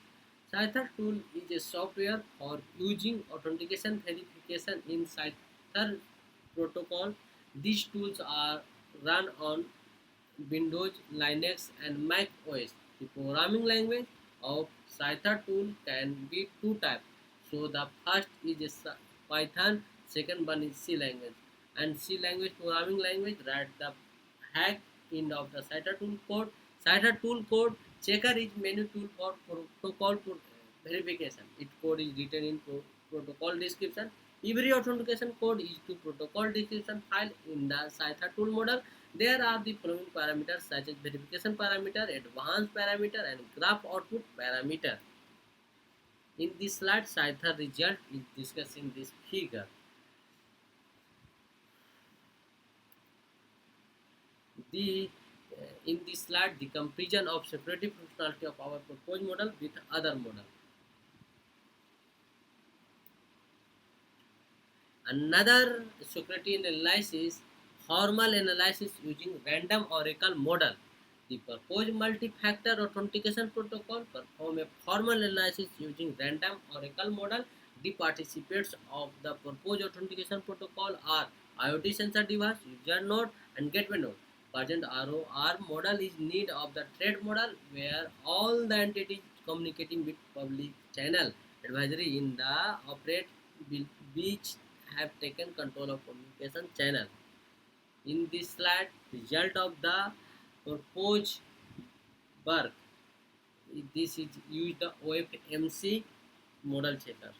Cyther tool is a software for using authentication verification in Cyther protocol. These tools are run on Windows, Linux, and Mac OS. The programming language of Cyther tool can be two types. So the first is Python, second one is C language. And C language programming language write the hack end of the Cyther tool code. Cyther tool code checker is menu tool for protocol verification. Its code is written in protocol description. Every authentication code is to protocol description file in the Cyther tool model. There are the following parameters such as verification parameter, advanced parameter, and graph output parameter. In this slide, Cyther result is discussed in this figure. The in this slide, the comparison of security functionality of our proposed model with other model. Another security analysis, formal analysis using random oracle model. The proposed multi-factor authentication protocol perform a formal analysis using random oracle model. The participants of the proposed authentication protocol are IoT sensor device, user node, and gateway node. Present ROR model is need of the thread model where all the entities communicating with public channel advisory in the operate which have taken control of communication channel. In this slide, result of the proposed work. This is use the OFMC model checker.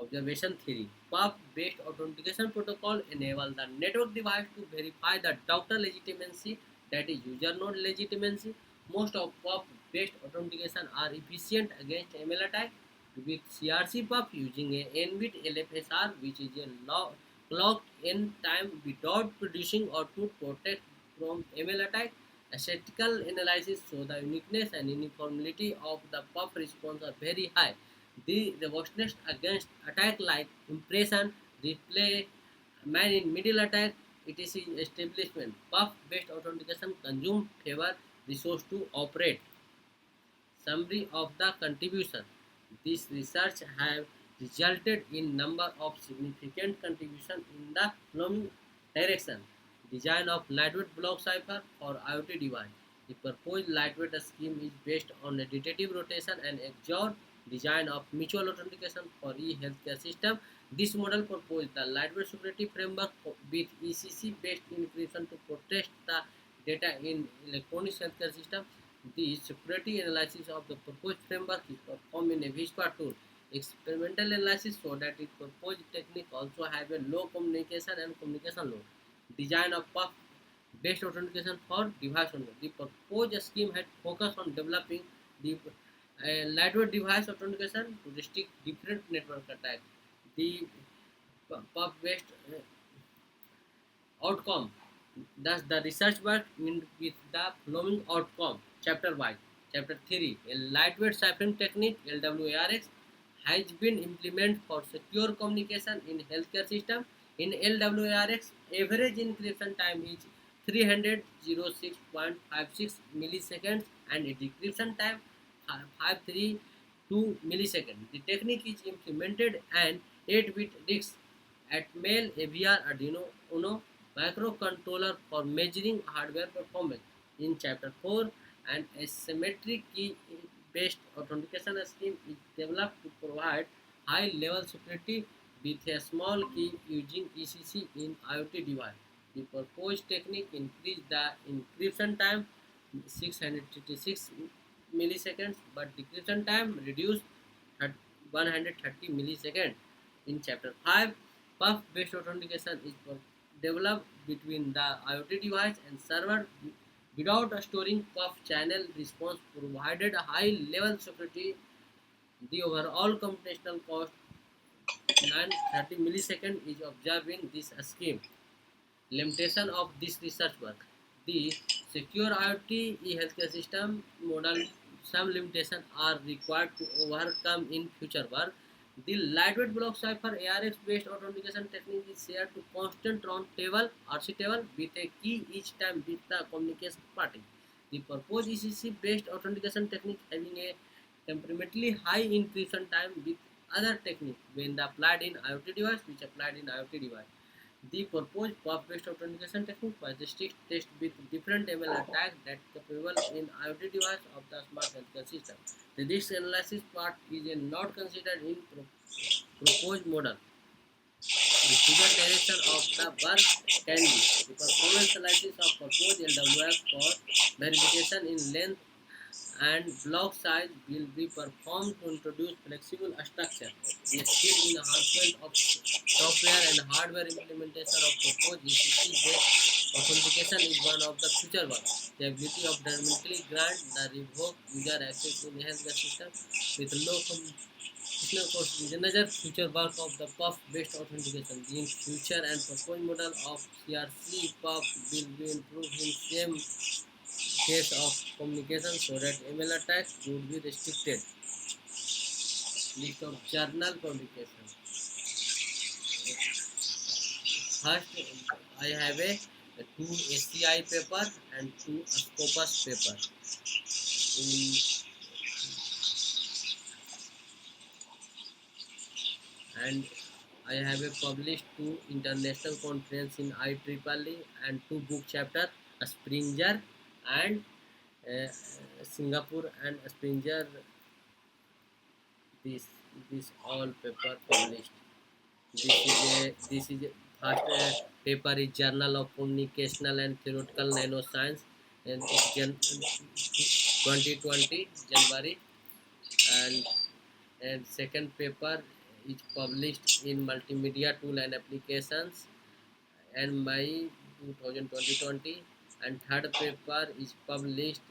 Observation theory. PUF-based authentication protocol enable the network device to verify the doctor legitimacy, that is user node legitimacy. Most of PUF-based authentication are efficient against ML attack with CRC PUF using a n-bit LFSR, which is a clocked n time without producing output protect from ML attack. A statistical analysis show the uniqueness and uniformity of the PUF response are very high. The robustness against attack like impression, replay, man in middle attack, etc. establishment. PUF-based authentication consume favor resource to operate. Summary of the contribution. This research have resulted in number of significant contributions in the following direction. Design of lightweight block cipher for IoT device. The proposed lightweight scheme is based on additive rotation and XOR design of mutual authentication for e-healthcare system. This model proposed the lightweight security framework with ECC based encryption to protect the data in electronic healthcare system. The security analysis of the proposed framework is performed in a Vispa tool. Experimental analysis show that the proposed technique also have a low communication and communication load. Design of PUF based authentication for device owner. The proposed scheme had focused on developing the lightweight device authentication to restrict different network attacks. The PUF based Outcome. Thus, the research work in with the following outcome. Chapter wise. Chapter 3. A lightweight ciphering technique (LWARX) has been implemented for secure communication in healthcare system. In LWARX, average encryption time is 306.56 milliseconds and a decryption time 532 milliseconds. The technique is implemented an 8-bit RISC at Mail AVR Arduino Uno microcontroller for measuring hardware performance. In Chapter 4, an asymmetric key-based authentication scheme is developed to provide high-level security with a small key using ECC in IoT device. The proposed technique increased the encryption time 636 milliseconds, but decryption time reduced 130 milliseconds. In Chapter 5, PUF-based authentication is developed between the IoT device and server without storing PUF channel response provided high-level security. The overall computational cost 930 milliseconds is observed in this scheme. Limitation of this research work. The secure IoT e-healthcare system model, some limitations are required to overcome in future work. The lightweight block cipher ARX based authentication technique is shared to constant round table RC table with a key each time with the communication party. The proposed ECC based authentication technique having a temperamentally high encryption time with other technique when applied in IoT device which applied in IoT device. The proposed PUF-based authentication technique was the strict test with different ML attacks that capable in IoT device of the smart healthcare system. The risk analysis part is not considered in proposed model. The figure direction of the work can be the performance analysis of proposed LWF for verification in length and block size will be performed to introduce flexible structure. The skill enhancement of software and hardware implementation of proposed ECC-based authentication is one of the future work. The ability of dynamically grant the revoke user access in healthcare system with low computational cost is another future work of the PUF-based authentication. The future and proposed model of CRC PUF will be improved in same case of communication so that ML attacks would be restricted. List of journal publications. First, I have two ACI paper and two Scopus paper. And I have published two international conference in IEEE and two book chapter, Springer and Singapore and Springer. This this all paper published. This is a first paper is Journal of Communicational and Theoretical Nanoscience and it's 2020 January and second paper is published in Multimedia Tool and Applications and May 2020 and third paper is published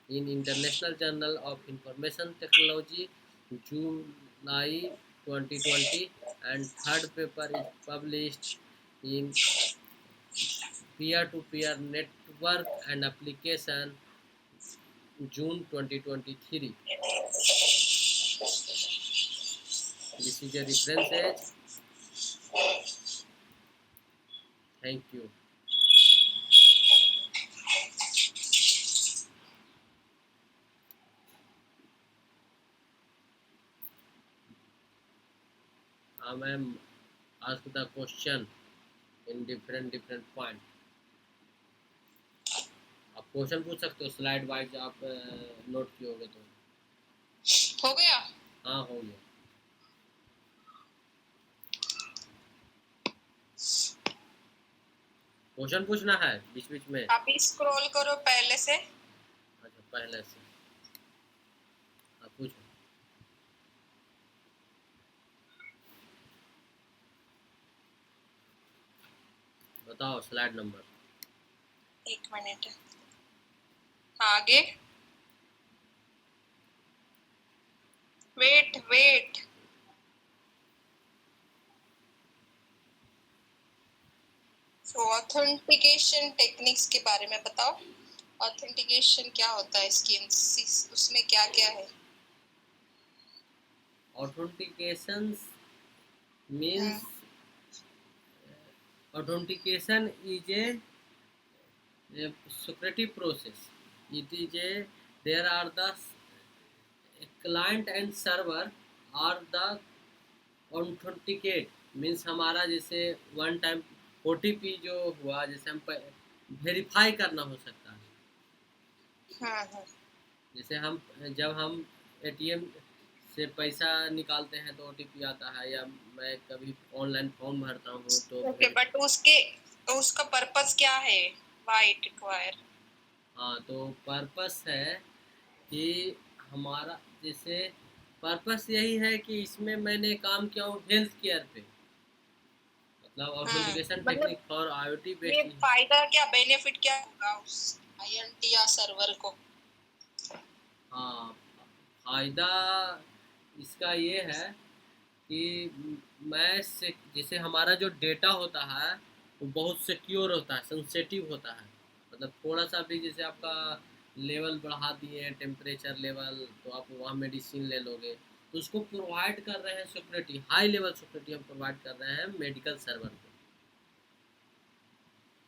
in International Journal of Information Technology July 2020 and third paper is published in Peer-to-Peer Network and Application June 2023. This is a reference. Thank you. I am asked the question in different point. आप question पूछ सकते हो slide wise आप note किए होगे तो हो गया हाँ हो गया क्वेश्चन पूछना है बीच बीच में आप स्क्रॉल करो पहले से अच्छा पहले से आप पूछो बताओ स्लाइड नंबर 1 मिनट आगे वेट तो ऑथेंटिकेशन टेक्निक्स के बारे में बताओ। ऑथेंटिकेशन क्या होता है इसकी, उसमें क्या क्या है? Authentication hmm, means authentication is a secretive process. It is a there are the client and server are the authenticate means हमारा जैसे वन टाइम OTP जो हुआ जैसे हम वेरीफाई करना हो सकता है। हाँ हाँ। जैसे हम जब हम ATM से पैसा निकालते हैं तो OTP आता है, या मैं कभी ऑनलाइन फॉर्म भरता हूँ तो ओके, बट उसका पर्पस क्या है? Why it require? हाँ, तो पर्पस है कि हमारा जैसे पर्पस यही है कि इसमें मैंने काम किया हूँ हेल्थ केयर पे, मतलब ऑथेंटिकेशन मतलब टेक्निक फॉर IoT ये बेस्ड। फायदा क्या, बेनिफिट क्या होगा उस आईएनटी या सर्वर को? हाँ, फायदा इसका ये है कि जैसे हमारा जो डेटा होता है वो बहुत सिक्योर होता है, सेंसिटिव होता है। मतलब थोड़ा सा भी जैसे आपका लेवल बढ़ा दिए टेम्परेचर लेवल, तो आप वहाँ मेडिसिन ले लोगे, तो उसको प्रोवाइड कर रहे हैं सिक्योरिटी, हाई लेवल सिक्योरिटी हम प्रोवाइड कर रहे हैं मेडिकल सर्वर को।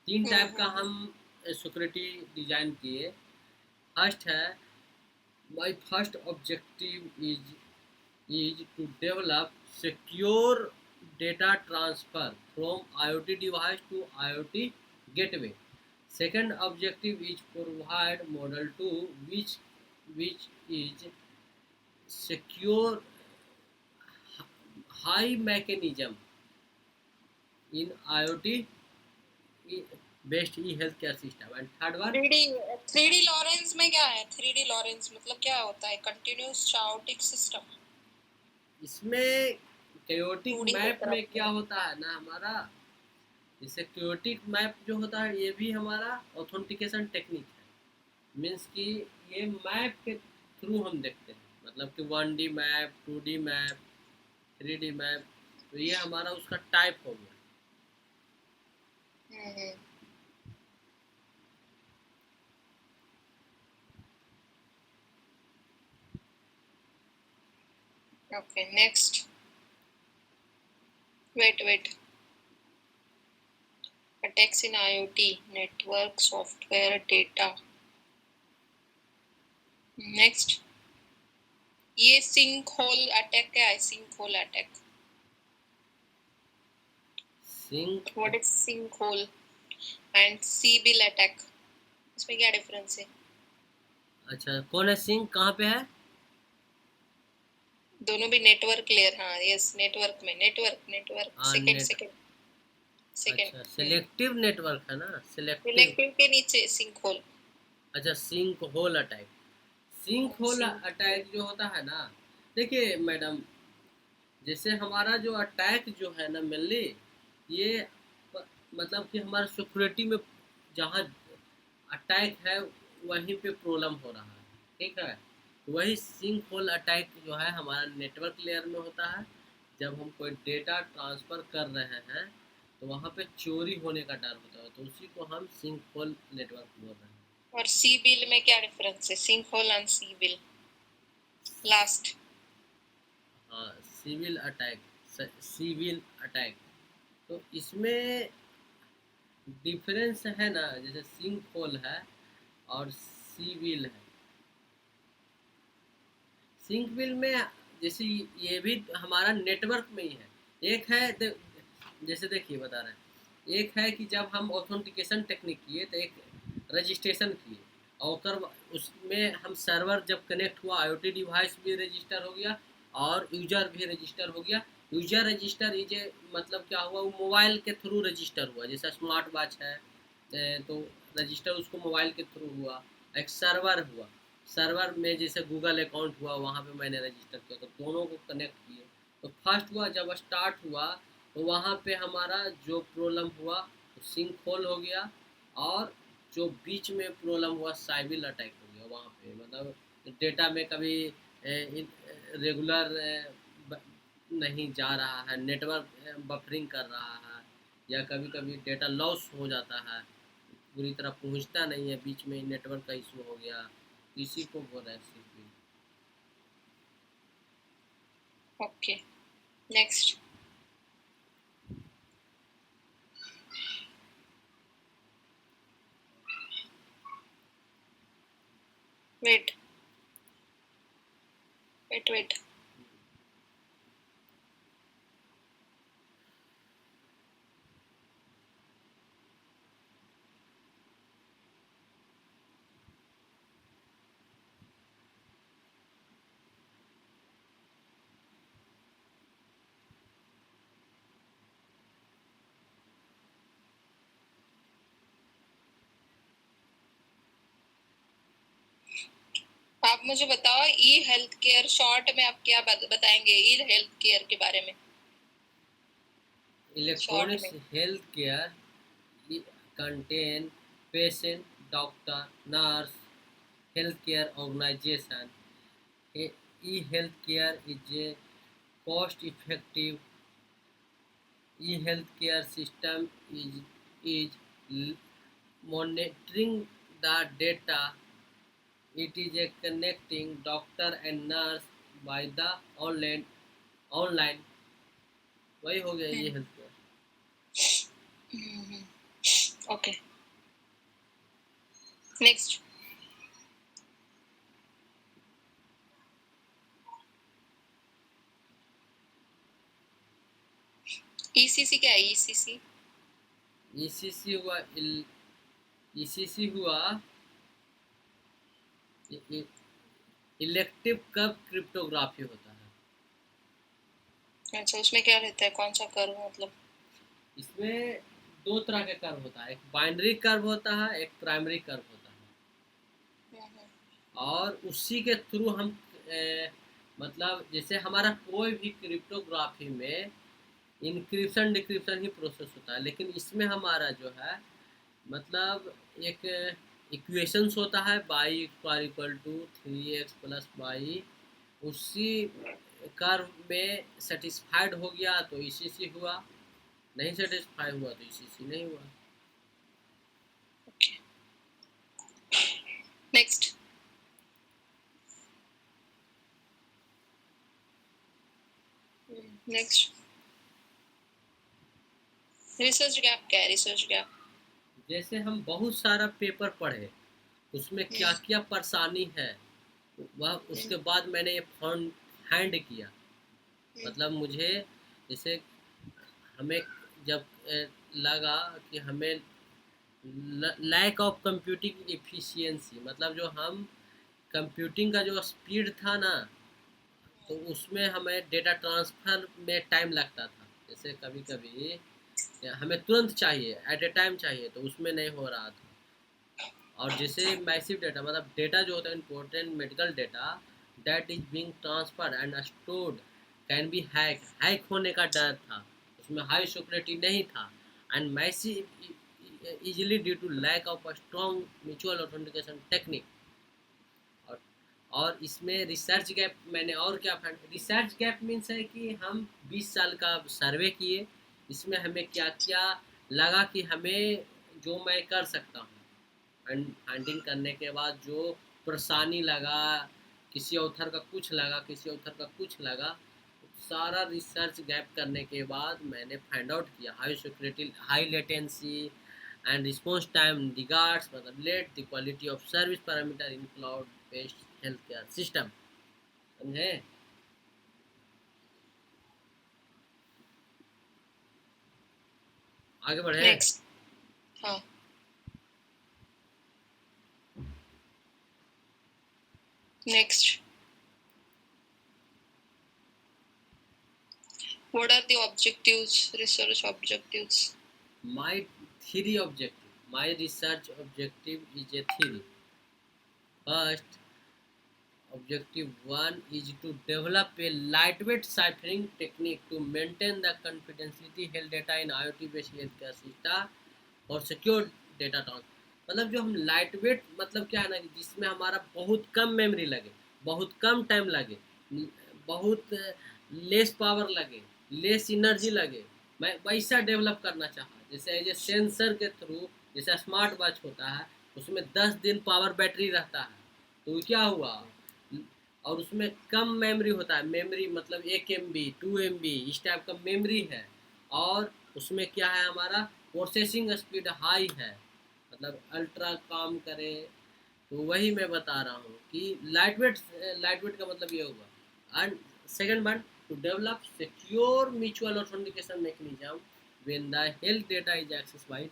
तीन टाइप का हम्म। हम सिक्योरिटी डिजाइन किए। फर्स्ट है, my first objective is to develop secure data transfer from IoT device to IoT gateway. Second objective is provide model 2 which is secure high mechanism in IoT based e-healthcare system. And third one, 3D 3D Lorenz में क्या है? 3D Lorenz मतलब क्या होता है? Continuous chaotic system. इसमें chaotic 2D की map में तरफ क्या होता है ना हमारा, जैसे chaotic मैप जो होता है ये भी हमारा ऑथेंटिकेशन टेक्निक है। मीन्स कि ये मैप के थ्रू हम देखते हैं, मतलब कि 1D map, 2D map, 3D map, तो ये हमारा उसका टाइप हो गया। Hmm. Okay, next. Wait, attacks in IoT network software data. Next, ये सिंक होल अटैक क्या है? Sink hole attack, sink, what is sink hole and Sybil attack, इसमें क्या डिफरेंस है? अच्छा कौन है सिंक, कहाँ पे है? दोनों भी नेटवर्क लेयर। हाँ यस, नेटवर्क में, नेटवर्क हाँ सेकंड नेट, सेकंड अच्छा सेकंड। सिलेक्टिव नेटवर्क है ना, सिलेक्टिव। सिलेक्टिव के नीचे सिंक होल। अच्छा sink hole attack, sink hole sink hole. Attack जो होता है ना, देखिए मैडम, जैसे हमारा जो अटैक जो है ना मेनली ये मतलब कि हमारा सिक्योरिटी में जहाँ अटैक है वहीं पे प्रॉब्लम हो रहा है, ठीक है। वही सिंक होल अटैक जो है हमारा नेटवर्क लेयर में होता है। जब हम कोई डेटा ट्रांसफ़र कर रहे हैं तो वहाँ पे चोरी होने का डर होता है, तो उसी को हम सिंक होल नेटवर्क बोल रहे हैं। और सी बिल में क्या डिफरेंस है? Sink hole and Sybil लास्ट। हाँ, सिविल अटैक, तो इसमें डिफरेंस है ना, जैसे सिंक होल है और सिविल है। सिंक बिल में जैसे ये भी हमारा नेटवर्क में ही है। एक है जैसे देखिए बता रहे हैं, एक है कि जब हम ऑथेंटिकेशन टेक्निक किए तो एक रजिस्ट्रेशन किए, और उसमें हम सर्वर जब कनेक्ट हुआ IoT डिवाइस भी रजिस्टर हो गया और यूजर भी रजिस्टर हो गया। यूजर रजिस्टर इजे मतलब क्या हुआ, वो मोबाइल के थ्रू रजिस्टर हुआ, जैसा स्मार्ट वॉच है तो रजिस्टर उसको मोबाइल के थ्रू हुआ। एक सर्वर हुआ, सर्वर में जैसे गूगल अकाउंट हुआ वहाँ पे मैंने रजिस्टर किया, तो दोनों को कनेक्ट किए। तो फर्स्ट हुआ जब स्टार्ट हुआ तो वहाँ पे हमारा जो प्रॉब्लम हुआ तो सिंक होल हो गया, और जो बीच में प्रॉब्लम हुआ साइबिल अटैक हो गया। वहाँ पे मतलब डेटा में कभी रेगुलर नहीं जा रहा है, नेटवर्क बफरिंग कर रहा है, या कभी कभी डेटा लॉस हो जाता है, पूरी तरह पहुंचता नहीं है, बीच में नेटवर्क का इशू हो गया, इसी को बोल रहे हैं CPU. Okay, next. Wait wait wait. आप मुझे बताओ, ई हेल्थ केयर शॉर्ट में आप क्या बताएंगे ई हेल्थ केयर के बारे में? शॉर्ट इलेक्ट्रॉनिक्स में। Health care contain patient, doctor, nurse, healthcare organization. E-healthcare is a cost-effective e-healthcare system is monitoring the data. It is a connecting doctor and nurse by the online वही हो गया ये health care. Okay, next. ECC क्या है? ECC ECC हुआ ECC हुआ elective curve cryptography होता है। अच्छा, उसमें क्या रहता है? कौन सा कर्व मतलब? इसमें दो तरह के कर्व होता है, एक बाइनरी कर्व होता है, एक प्राइमरी कर्व होता है। और उसी के थ्रू हम मतलब जैसे हमारा कोई भी क्रिप्टोग्राफी में इंक्रिप्शन डिक्रिप्शन ही प्रोसेस होता है, लेकिन इसमें हमारा जो है मतलब एक इक्वेशंस होता है, y equal to 3x plus y, उसी कर्व में सेटिस्फाइड हो गया तो ईसीसी हुआ, नहीं सेटिस्फाई हुआ तो ईसीसी नहीं हुआ। नेक्स्ट। नेक्स्ट, रिसर्च गैप क्या है? रिसर्च गैप जैसे हम बहुत सारा पेपर पढ़े, उसमें क्या क्या परेशानी है, वह उसके बाद मैंने ये फाइंड किया। मतलब मुझे जैसे हमें जब लगा कि हमें लैक ऑफ कंप्यूटिंग एफिशिएंसी, मतलब जो हम कंप्यूटिंग का जो स्पीड था ना, तो उसमें हमें डेटा ट्रांसफ़र में टाइम लगता था। जैसे कभी कभी हमें तुरंत चाहिए, एट ए टाइम चाहिए, तो उसमें नहीं हो रहा था। और जैसे मैसिव डेटा, मतलब डेटा जो होता है important medical data, that is being transferred and stored can be hack होने का डर था, उसमें हाई सिक्योरिटी नहीं था, and massive easily due to lack of a strong mutual authentication technique. और और इसमें रिसर्च गैप मैंने और क्या फाइंड, रिसर्च गैप मीन्स है कि हम 20 साल का सर्वे किए, इसमें हमें क्या क्या लगा कि हमें जो मैं कर सकता हूँ, फंडिंग करने के बाद जो परेशानी लगा, किसी ऑथर का कुछ लगा, किसी ऑथर का कुछ लगा, सारा रिसर्च गैप करने के बाद मैंने फाइंड आउट किया high security, high latency and response time regards, मतलब let the quality of service parameter in cloud based health care system. समझे? आगे बढ़े। नेक्स्ट। हाँ, next. What are the objectives, research objectives? My theory objective, my research objective is a theory. First, objective 1 is to develop a lightweight ciphering technique to maintain the confidentiality held data in IoT based healthcare system और secure data transfer. मतलब जो हम light weight, मतलब क्या है ना कि जिसमें हमारा बहुत कम मेमोरी लगे, बहुत कम टाइम लगे, बहुत लेस पावर लगे, लेस एनर्जी लगे, मैं वैसा डेवलप करना चाहा, जैसे एज ए सेंसर के थ्रू, जैसे स्मार्ट वॉच होता है उसमें 10 दिन पावर बैटरी रहता है, तो क्या हुआ, और उसमें कम मेमोरी होता है, मेमोरी मतलब 1 MB 2 MB इस टाइप का मेमोरी है, और उसमें क्या है हमारा प्रोसेसिंग स्पीड हाई है, मतलब अल्ट्रा काम करे। तो वही मैं बता रहा हूँ कि लाइट वेट का मतलब ये हुआ। And second one, to develop secure mutual authentication mechanism when the health data is access by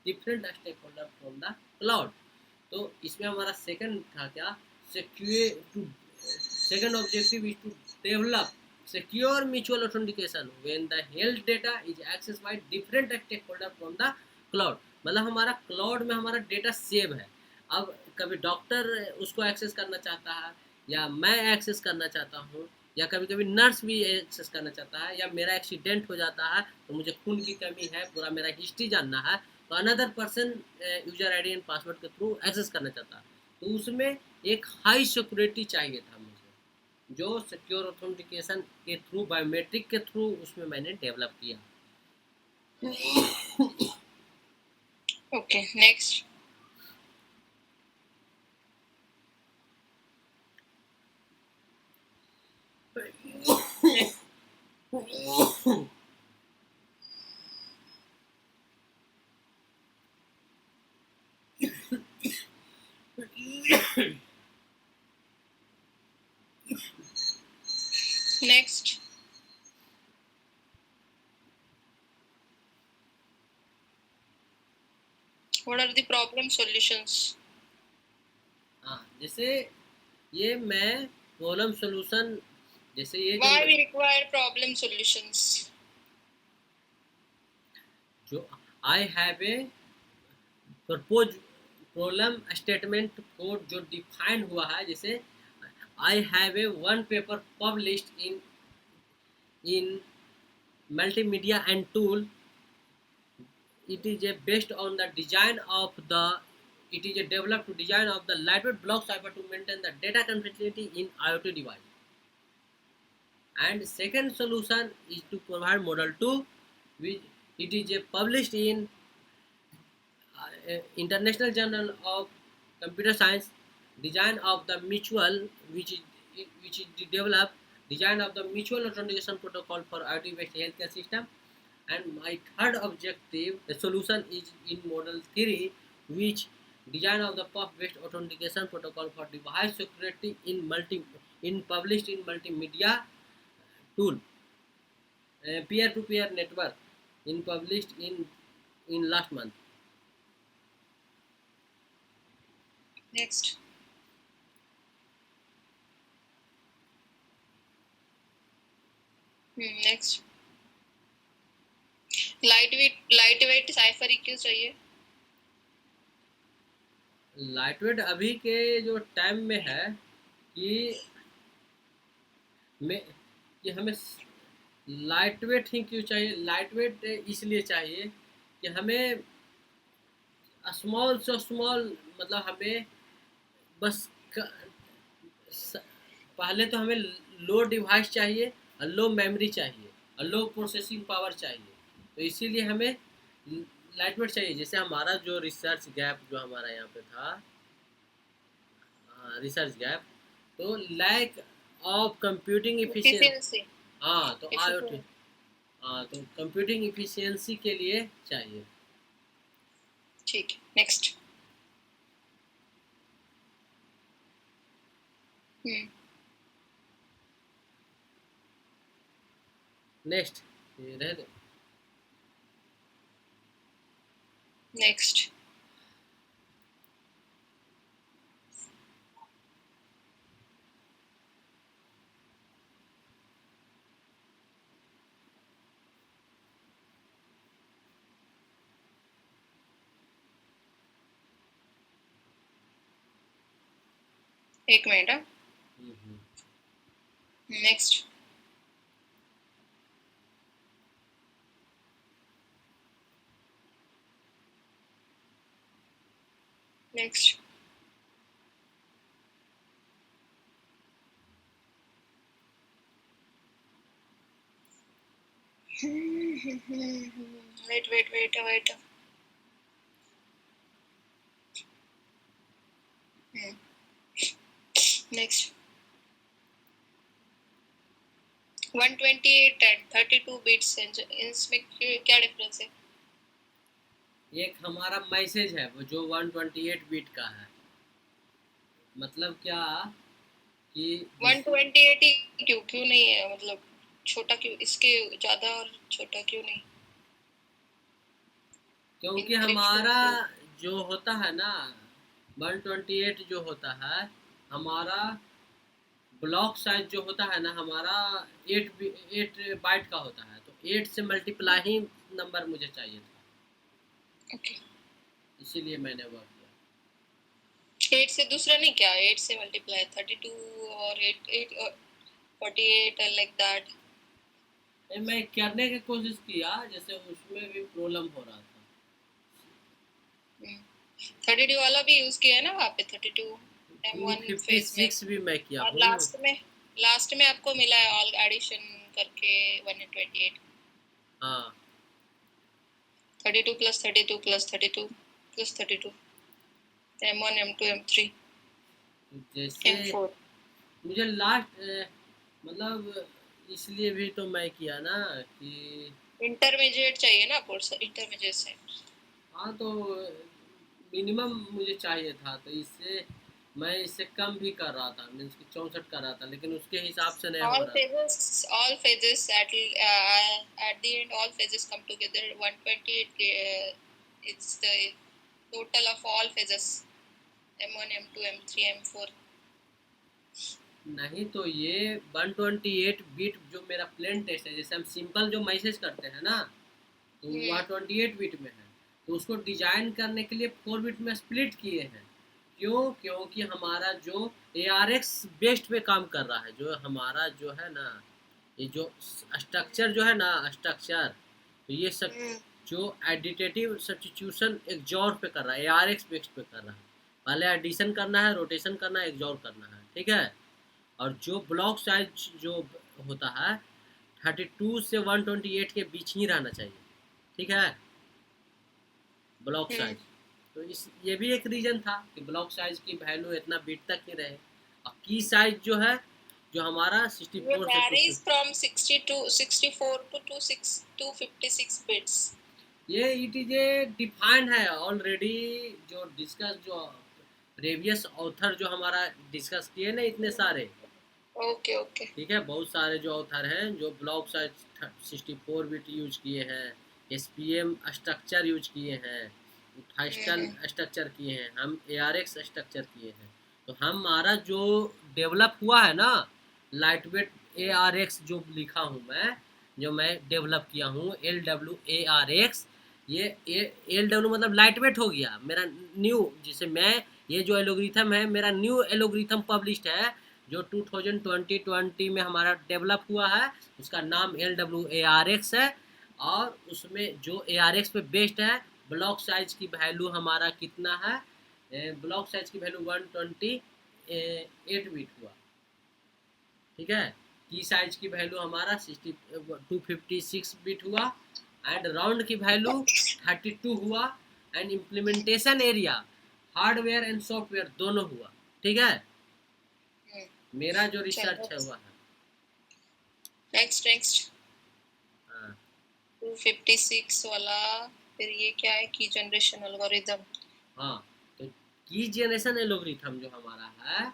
different stakeholder from the cloud. तो इसमें हमारा सेकंड था क्या, secure to, second objective is to develop secure mutual authentication when the health data is accessed by different stakeholder from the cloud। मतलब हमारा cloud में हमारा data save है, अब कभी डॉक्टर उसको एक्सेस करना चाहता है, या मैं एक्सेस करना चाहता हूँ, या कभी कभी नर्स भी एक्सेस करना चाहता है, या मेरा एक्सीडेंट हो जाता है तो मुझे खून की कमी है, पूरा मेरा हिस्ट्री जानना है, तो another person user ID and password के थ्रू एक्सेस करना चाहता है, तो उसमें एक हाई सिक्योरिटी चाहिए था मुझे, जो सिक्योर ऑथेंटिकेशन के थ्रू, बायोमेट्रिक के थ्रू उसमें मैंने डेवलप किया। Okay next. Next. What are the problem solutions? हाँ, जैसे ये मैं प्रॉब्लम सॉल्यूशन, जैसे ये जो why we require problem solutions? जो I have a propose problem statement code जो डिफाइन हुआ है, जैसे I have a one paper published in multimedia and tool, it is a based on the design of the, it is a developed to design of the lightweight block cipher to maintain the data confidentiality in IoT device. And second solution is to provide model 2, which it is a published in International Journal of Computer Science, design of the mutual, which is developed design of the mutual authentication protocol for IoT based healthcare system. And my third objective, the solution is in model 3, which design of the puff based authentication protocol for device security in published in multimedia tool, peer to peer network, in published in last month. Next. Next. Light weight cipher ही क्यों चाहिए? Lightweight अभी के जो time में है कि में कि हमें लाइटवेट ही क्यों चाहिए, लाइटवेट इसलिए चाहिए कि हमें स्मॉल से स्मॉल, मतलब हमें बस पहले तो हमें लो डिवाइस चाहिए और लो मेमोरी चाहिए और लो प्रोसेसिंग पावर चाहिए, तो इसीलिए हमें लाइटवेट चाहिए। जैसे हमारा जो रिसर्च गैप जो हमारा यहाँ पे था, रिसर्च गैप, तो lack of computing efficiency. Efficiency. हाँ तो IoT, हाँ तो कंप्यूटिंग इफिशियंसी के लिए चाहिए। ठीक है नेक्स्ट। नेक्स्ट रह दे। नेक्स्ट। एक मिनट। Next. Next. Wait wait wait wait. Next. 128 and 32 bits इसमें क्या डिफरेंस है? एक हमारा मैसेज है वो जो 128 बिट का है, मतलब क्या कि 128 ही क्यों क्यों नहीं है, मतलब छोटा क्यों, इसके ज्यादा और छोटा क्यों नहीं? क्योंकि इंक्रिप्ट हमारा करके। जो होता है ना 128 जो होता है हमारा ब्लॉक साइज जो होता है ना हमारा 8 बाइट का होता है, तो 8 से मल्टीप्लाई ही नंबर मुझे चाहिए था, ओके। इसीलिए मैंने वो किया। 8 से दूसरा नहीं क्या, 8 से मल्टीप्लाई 32 और 8 8 और 48 लाइक दैट। मैं करने की कोशिश किया, जैसे उसमें भी प्रॉब्लम हो रहा था। 32 वाला भी यूज किया है ना वहाँ पे, 32 M1 फेज में। 256 भी मैं किया और हूँ। लास्ट में आपको मिला है ऑल एडिशन करके 128। हाँ 32 plus 32 plus 32 plus 32 M1 M2 M3 जैसे M4। मुझे लास्ट मतलब इसलिए भी तो मैं किया ना कि इंटरमीडिएट चाहिए ना, कोर्स इंटरमीडिएट से। हाँ तो मिनिमम मुझे चाहिए था, तो इससे मैं इससे कम भी कर रहा था, मीन्स कि 64 कर रहा था, लेकिन उसके हिसाब से नहीं हो रहा था। all phases at the end all phases come together 128 it's the total of all phases M1 M2 M3 M4। नहीं तो ये 128 बिट जो मेरा प्लेन टेक्स्ट है, जैसे हम सिंपल जो मैसेज करते हैं ना तो वह 28 बिट में है, तो उसको डिजाइन करने के लिए 4 बिट में स्प्लिट किए हैं। क्यों? क्योंकि हमारा जो ARX बेस्ड पे काम कर रहा है, जो हमारा जो है ना ये जो स्ट्रक्चर जो है ना स्ट्रक्चर, तो ये सब जो एडिटेटिव सब्स्टिट्यूशन एक्सॉर पे कर रहा है, ARX बेस्ड पे कर रहा है। पहले एडिशन करना है, रोटेशन करना है, एक्सॉर करना है, ठीक है। और जो ब्लॉक साइज जो होता है 32 से 128 के बीच ही रहना चाहिए, ठीक है, ब्लॉक साइज। तो इस ये भी एक रीज़न था कि ब्लॉक साइज की वैल्यू इतना बिट तक ही रहे। और की साइज जो है जो हमारा 64 से 256 varies from 64 to 256 bits। ये इट इज ए डिफाइंड है ऑलरेडी, जो डिस्कस जो प्रेवियस ऑथर जो हमारा डिस्कस किए ना इतने सारे, ओके ओके। ठीक है, बहुत सारे जो ऑथर हैं जो ब्लॉक साइज 64 बिट यूज किए हैं, SPM स्ट्रक्चर यूज किए हैं, फाइस्टल स्ट्रक्चर किए हैं, हम ARX स्ट्रक्चर किए हैं। तो हमारा जो डेवलप हुआ है ना लाइट वेट ARX जो लिखा हूँ मैं, जो मैं डेवलप किया हूँ LWARX, ये LW मतलब लाइट वेट हो गया मेरा न्यू, जिसे मैं ये जो एलोग्रिथम है मेरा न्यू एलोग्रिथम पब्लिश्ड है जो 2020 में हमारा डेवलप हुआ है, उसका नाम LWARX है। और उसमें जो ARX पे बेस्ड है, ब्लॉक साइज की वैल्यू हमारा कितना है, ब्लॉक साइज की वैल्यू 128 बिट हुआ, ठीक है। की साइज की वैल्यू हमारा 256 बिट हुआ, एंड राउंड की वैल्यू 32 हुआ, and implementation area hardware and software दोनों हुआ, ठीक है। मेरा जो रिसर्च है हुआ है। Next next. हाँ 256 वाला फिर ये क्या है, की जनरेशन एल्गोरिथम। हाँ, तो की जनरेशन एल्गोरिथम जो हमारा है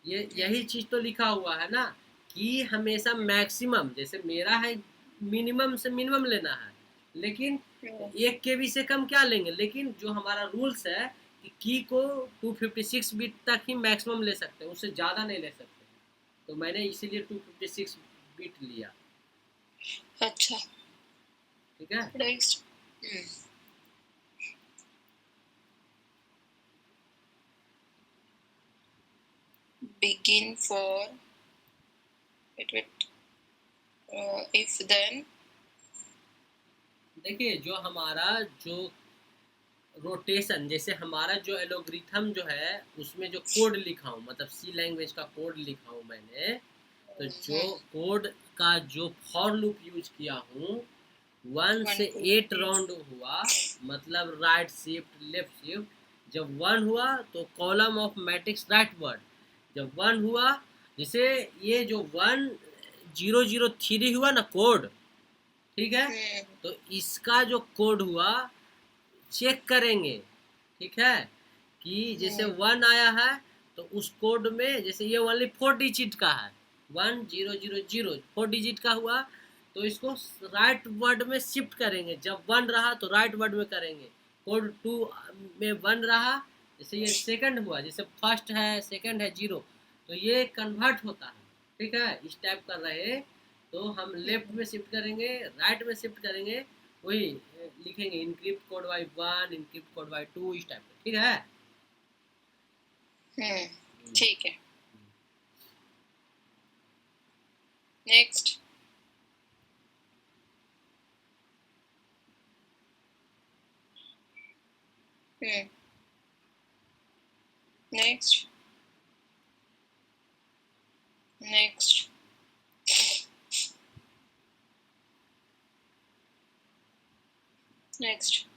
ये यही चीज़ तो लिखा हुआ है ना कि हमेशा मैक्सिमम, जैसे मेरा है मिनिमम से मिनिमम लेना है, लेकिन 1 KB से कम क्या लेंगे, लेकिन जो हमारा रूल्स है कि की को 256 बिट तक ही मैक्सिमम ले सकते हैं, उससे ज़्यादा नहीं ले सकते, तो मैंने इसीलिए 256 बिट लिया, अच्छा ठीक है। Next. begin for wait if then। देखिए जो हमारा जो रोटेशन, जैसे हमारा जो एलोग्रिथम जो है उसमें जो कोड लिखा हूँ, मतलब सी लैंग्वेज का कोड लिखा हूँ मैंने, तो जो कोड का जो फॉर लूप यूज किया हूँ 1 वन से टू 8 राउंड हुआ, मतलब राइट शिफ्ट लेफ्ट शिफ्ट। जब 1 हुआ तो column of matrix right word. जब 1 हुआ, जैसे ये जो 1003 हुआ ना कोड, ठीक है, तो इसका जो कोड हुआ चेक करेंगे, ठीक है, कि जैसे 1 आया है तो उस कोड में, जैसे ये ओनली 4 डिजिट का है, 1000 4 डिजिट का हुआ, तो इसको राइट वर्ड में शिफ्ट करेंगे। जब 1 रहा तो राइट वर्ड में करेंगे। कोड 2 में 1 रहा, जैसे ये सेकंड हुआ, जैसे फर्स्ट है सेकंड है 0, तो ये कन्वर्ट होता है, ठीक है, इस टाइप कर रहे। तो हम लेफ्ट में शिफ्ट करेंगे, राइट में शिफ्ट करेंगे, वही लिखेंगे encrypt code by 1, encrypt code by 2, इस टाइप का, ठीक है। ठीक है, नेक्स्ट। नेक्स्ट नेक्स्ट नेक्स्ट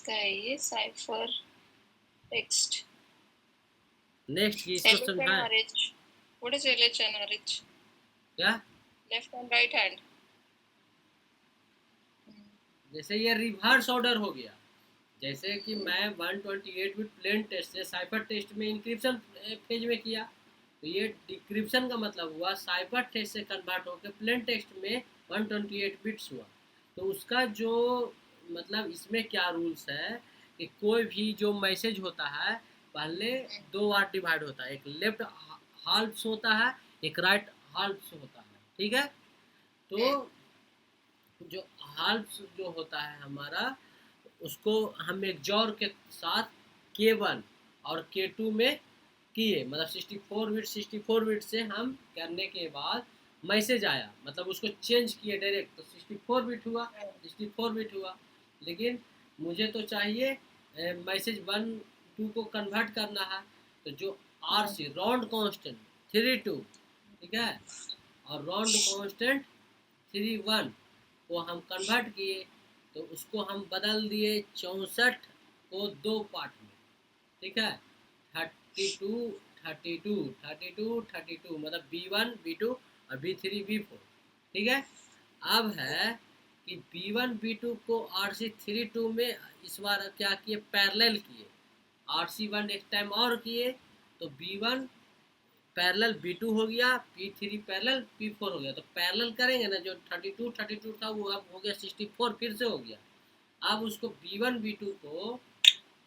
ये साइफर टेक्स्ट। नेक्स्ट की इसको समझाएं। व्हाट इज LHN और H? क्या? Left and right hand. जैसे ये रिवर्स ऑर्डर हो गया, जैसे कि मैं 128 बिट प्लेन टेस्ट से साइफर टेस्ट में इंक्रिप्शन फेज में किया, तो ये डिक्रिप्शन का मतलब हुआ साइफर टेस्ट से कन्वर्ट होकर प्लेन टेक्स्ट में 128 बिट्स हुआ। तो उसका जो मतलब इसमें क्या रूल्स है कि कोई भी जो मैसेज होता है पहले दो बार डिवाइड होता है, एक लेफ्ट हाल्फ होता है, एक राइट हाल्फ होता है, ठीक है। तो जो हाल्फ जो होता है हमारा, उसको हम एक जॉर के साथ K1 और K2 में किए, मतलब 64 बिट से हम करने के बाद मैसेज आया, मतलब उसको चेंज किए डायरेक्ट, तो 64 बिट हुआ, 64 बिट हुआ। लेकिन मुझे तो चाहिए मैसेज 1 2 को कन्वर्ट करना है, तो जो RC राउंड कांस्टेंट 32, ठीक है, और राउंड कांस्टेंट 31 को हम कन्वर्ट किए, तो उसको हम बदल दिए 64 को 2 पार्ट में, ठीक है, 32 32 32 32, मतलब B1 B2 और B3 B4, ठीक है। अब है कि B1 B2 को RC32 में इस बार क्या किए, पैरेलल किए, RC1 एक टाइम और किए, तो B1 पैरेलल B2 हो गया, P3 पैरेलल P4 हो गया। तो पैरेलल करेंगे ना, जो 32 था वो अब हो गया 64, फिर से हो गया। अब उसको B1 B2 को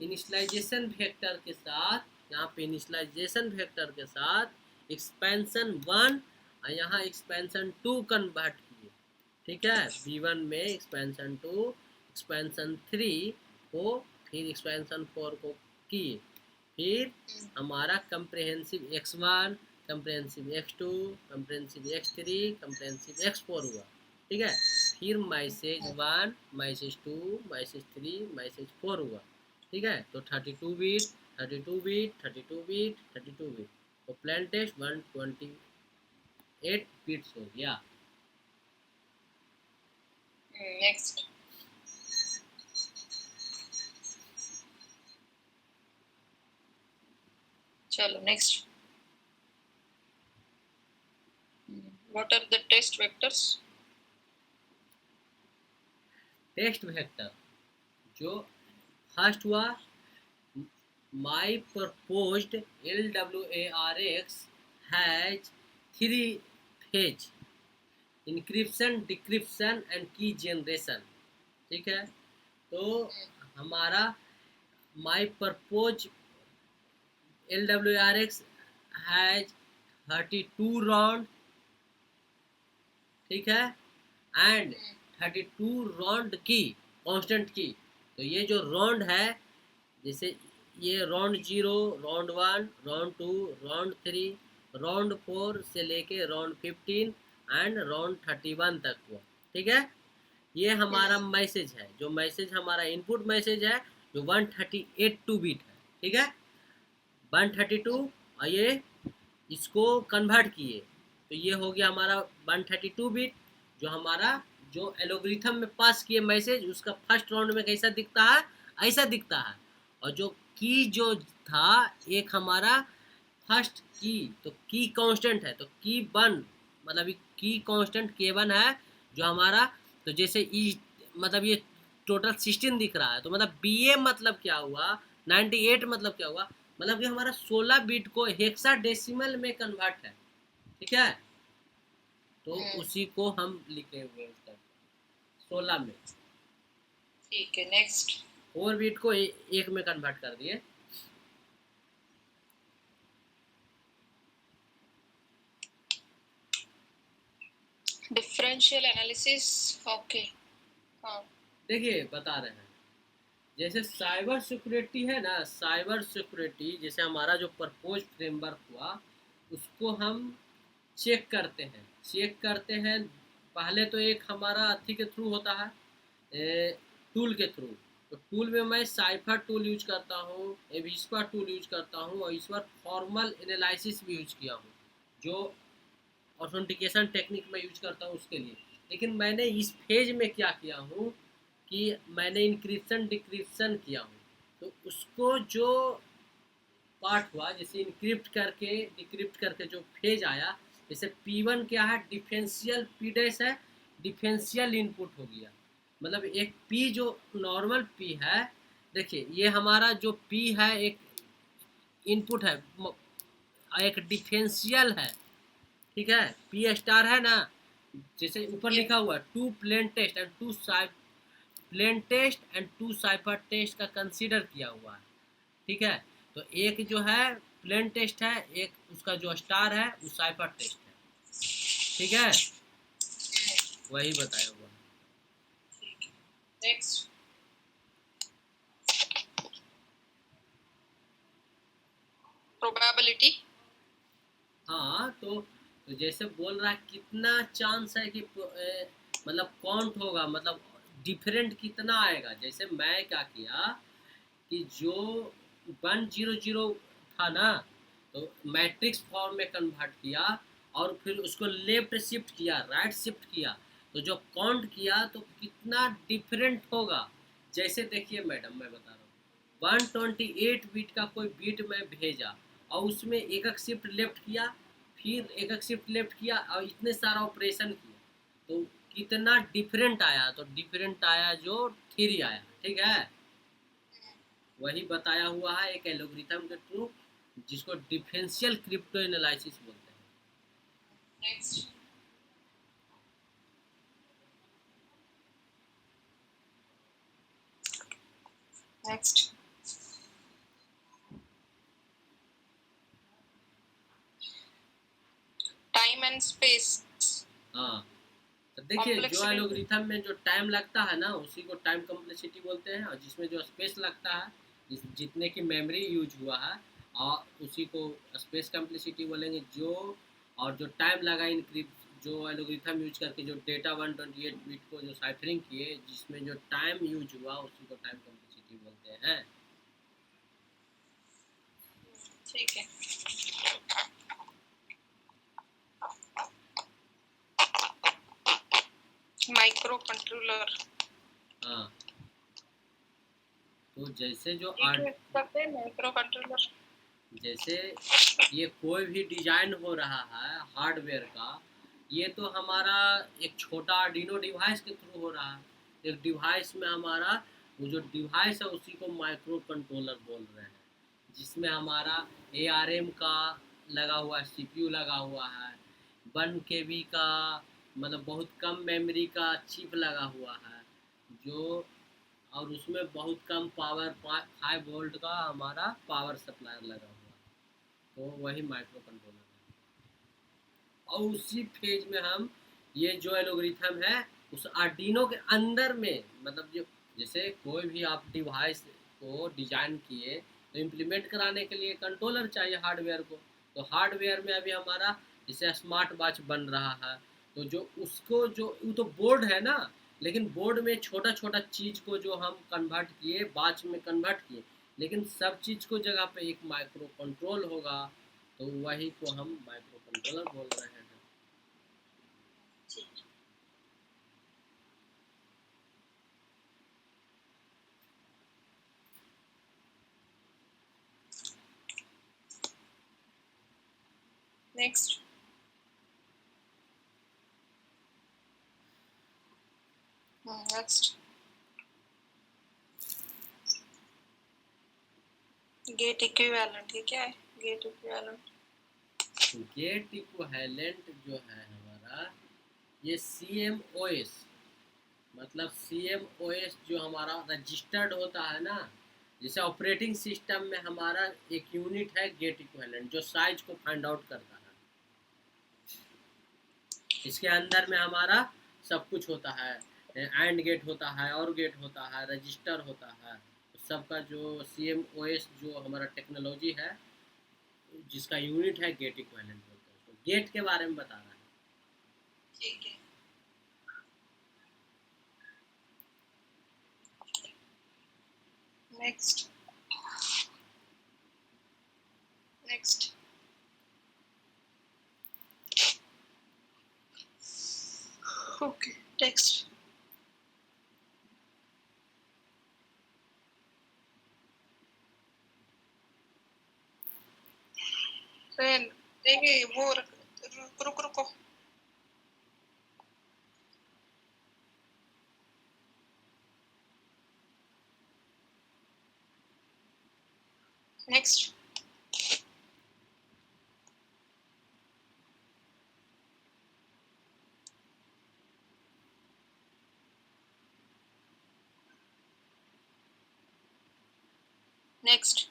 इनिशियलाइजेशन वेक्टर के साथ, यहाँ पे इनिशियलाइजेशन वेक्टर के साथ एक्सपेंशन 1 और यहाँ एक्सपेंशन 2 कन्वर्ट किए, ठीक है। B1 में एक्सपेंशन 2, एक्सपेंशन 3 को, फिर एक्सपेंशन 4 को किए, फिर हमारा comprehensive X1, comprehensive X2, comprehensive X3, comprehensive X4 हुआ, ठीक है। फिर मैसेज 1, मैसेज 2, मैसेज 3, मैसेज 4 हुआ, ठीक है। तो 32 बिट 32 बिट 32 बिट 32 बिट, तो प्लेन टेस्ट 128 बिट्स हो गया। नेक्स्ट। चलो next. What are the test vectors? Test vector जो फर्स्ट हुआ, my proposed LWARX has 3 phase, encryption decryption and key generation, ठीक है। तो हमारा my proposed LWARX has 32 round, ठीक है, एंड 32 राउंड की कांस्टेंट की। तो ये जो राउंड है, जैसे ये round 0, round 1, round 2, round 3, round 4 से लेके राउंड 15 एंड राउंड 31 तक हुआ, ठीक है। ये हमारा मैसेज है, जो मैसेज हमारा इनपुट मैसेज है, जो 132 बिट है, ठीक है, 132, और ये इसको कन्वर्ट किए, तो ये हो गया हमारा 132 बिट। जो हमारा जो एलोग्रिथम में पास किए मैसेज, उसका फर्स्ट राउंड में कैसा दिखता है, ऐसा दिखता है। और जो की जो था एक हमारा फर्स्ट की, तो की कांस्टेंट है, तो की वन, मतलब की कांस्टेंट के वन है जो हमारा। तो जैसे ई, मतलब ये टोटल 16 दिख रहा है, तो मतलब बी ए मतलब क्या हुआ, 98 मतलब क्या हुआ, मतलब कि हमारा 16 बिट को हेक्साडेसिमल में कन्वर्ट है। ठीक है, तो उसी को हम लिखे हुए हैं उस 16 में। ठीक है, नेक्स्ट। 4 बिट को एक में कन्वर्ट कर दिए। Differential analysis, okay. हाँ, देखिए बता रहे हैं, जैसे साइबर सिक्योरिटी है ना, साइबर सिक्योरिटी जैसे हमारा जो प्रपोज फ्रेमवर्क हुआ, उसको हम चेक करते हैं, चेक करते हैं। पहले तो एक हमारा अथी के थ्रू होता है, टूल के थ्रू। तो टूल में मैं साइफर टूल यूज करता हूँ, एविस्पा टूल यूज करता हूँ, और इस बार फॉर्मल एनालिसिस भी यूज किया हूँ, जो ऑथेंटिकेशन टेक्निक में यूज करता हूँ उसके लिए। लेकिन मैंने इस फेज में क्या किया हूँ कि मैंने इंक्रिप्शन डिक्रिप्शन किया हूँ। तो उसको जो पार्ट हुआ, जैसे इनक्रिप्ट करके डिक्रिप्ट करके जो फेज आया, जैसे P1 क्या है, डिफेंशियल पी डैश है, डिफेंशियल इनपुट हो गया। मतलब एक P जो नॉर्मल P है, देखिए ये हमारा जो P है एक इनपुट है, एक डिफेंशियल है। ठीक है, पी स्टार है ना, जैसे ऊपर यस। लिखा हुआ two plain text and two plain text and two cipher text का कंसीडर किया हुआ है। ठीक है, तो एक जो है प्लेन टेस्ट है, एक उसका जो स्टार है वो साइफर टेस्ट है। ठीक है, वही बताया हुआ है। नेक्स्ट। प्रोबेबिलिटी। हाँ, तो जैसे बोल रहा है कितना चांस है कि मतलब काउंट होगा, मतलब डिफरेंट कितना आएगा। जैसे मैं क्या किया कि जो 100 था ना, तो मैट्रिक्स फॉर्म में कन्वर्ट किया, और फिर उसको लेफ्ट शिफ्ट किया, राइट शिफ्ट किया, तो जो काउंट किया तो कितना डिफरेंट होगा। जैसे देखिए मैडम, मैं बता रहा हूँ 128 बिट का कोई बिट मैं भेजा, और उसमें एक एक शिफ्ट लेफ्ट किया, फिर एक एक शिफ्ट लेफ्ट किया, और इतने सारा ऑपरेशन किया, तो कितना डिफरेंट आया, तो डिफरेंट आया जो 3 आया। ठीक है, वही बताया हुआ है एक एल्गोरिथम के थ्रू, जिसको डिफरेंशियल क्रिप्टो एनालिसिस बोलते हैं। Next. Next. Time and space. हाँ, तो देखिए जो कॉम्प्लेक्सिटी। एल्गोरिथम में जो टाइम लगता है ना, उसी को टाइम कम्प्लेक्सिटी बोलते हैं, और जिसमें जो स्पेस लगता है, जितने की मेमोरी यूज हुआ है, और उसी को स्पेस कम्प्लेक्सिटी बोलेंगे। जो और जो टाइम लगा इनक्रिप्ट, जो एल्गोरिथम यूज करके जो डेटा 128 बिट को जो साइफरिंग किए, जिसमें जो टाइम यूज हुआ, उसी को टाइम कम्प्लेक्सिटी बोलते हैं। ठीक है। Micro controller. हाँ, तो जैसे जो करते हैं माइक्रो कंट्रोलर। जैसे ये कोई भी डिजाइन हो रहा है हार्डवेयर का, ये तो हमारा एक छोटा आर्डिनो डिवाइस के थ्रू हो रहा है। एक डिवाइस में हमारा वो जो डिवाइस है उसी को माइक्रो कंट्रोलर बोल रहे हैं, जिसमें हमारा ARM का लगा हुआ है, CPU लगा हुआ है, 1 KB का, मतलब बहुत कम मेमोरी का चिप लगा हुआ है, जो और उसमें बहुत कम पावर, 5 वोल्ट का हमारा पावर सप्लायर लगा हुआ है, तो वही माइक्रो कंट्रोलर है। और उसी फेज में हम ये जो एल्गोरिथम है उस आर्डिनो के अंदर में, मतलब जो जैसे कोई भी आप डिवाइस को डिजाइन किए, तो इम्प्लीमेंट कराने के लिए कंट्रोलर चाहिए हार्डवेयर को। तो हार्डवेयर में अभी हमारा जैसे स्मार्ट वॉच बन रहा है, तो जो उसको जो वो तो बोर्ड है ना, लेकिन बोर्ड में छोटा छोटा चीज़ को जो हम कन्वर्ट किए, वॉच में कन्वर्ट किए, लेकिन सब चीज़ को जगह पे एक माइक्रो कंट्रोल होगा। तो वही को हम माइक्रो कंट्रोलर बोल रहे हैं। नेक्स्ट। नेक्स्ट, गेट इक्विवेलेंट है, क्या है गेट इक्विवेलेंट? गेट इक्विवेलेंट जो है हमारा, ये CMOS, मतलब CMOS जो हमारा रजिस्टर्ड होता है ना, जैसे ऑपरेटिंग सिस्टम में हमारा एक यूनिट है गेट इक्विवेलेंट, जो साइज को फाइंड आउट करता है। इसके अंदर में हमारा सब कुछ होता है, एंड गेट होता है, और गेट होता है, रजिस्टर होता है, तो सबका जो CMOS जो हमारा टेक्नोलॉजी है, जिसका यूनिट है गेट इक्विवेलेंट बोलते हैं, तो गेट के बारे में बता रहा है। ठीक है। नेक्स्ट। नेक्स्ट। Okay, next. देखिए वो रुको रुको। नेक्स्ट। नेक्स्ट।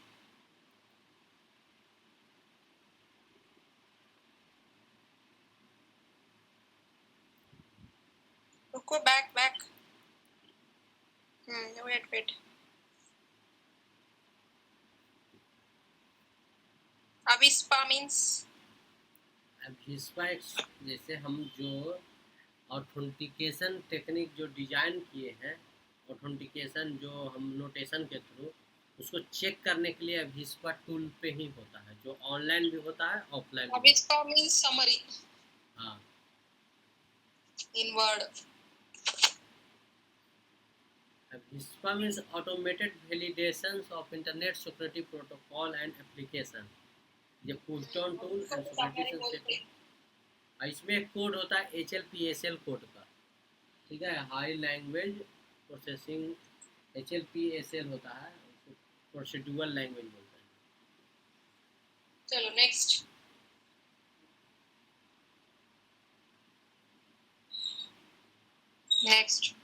रुको, back back. Wait wait. AVISPA means? AVISPA जैसे हम जो ऑथेंटिकेशन टेक्निक जो डिजाइन किए हैं, ऑथेंटिकेशन जो हम नोटेशन के थ्रू उसको चेक करने के लिए अविस्पा टूल पे ही होता है, जो ऑनलाइन भी होता है, ऑफलाइन भी होता अविस्पा मीन्स समरी है। हाँ, in word. AVISPA means automated validation of internet security protocol and application, ये push down tool and security setting. इसमें एक कोड होता है HLPSL कोड का, ठीक है, हाई लैंग्वेज प्रोसेसिंग, HLPSL होता है, प्रोसीड्यूरल लैंग्वेज बोलते हैं। चलो next. Next.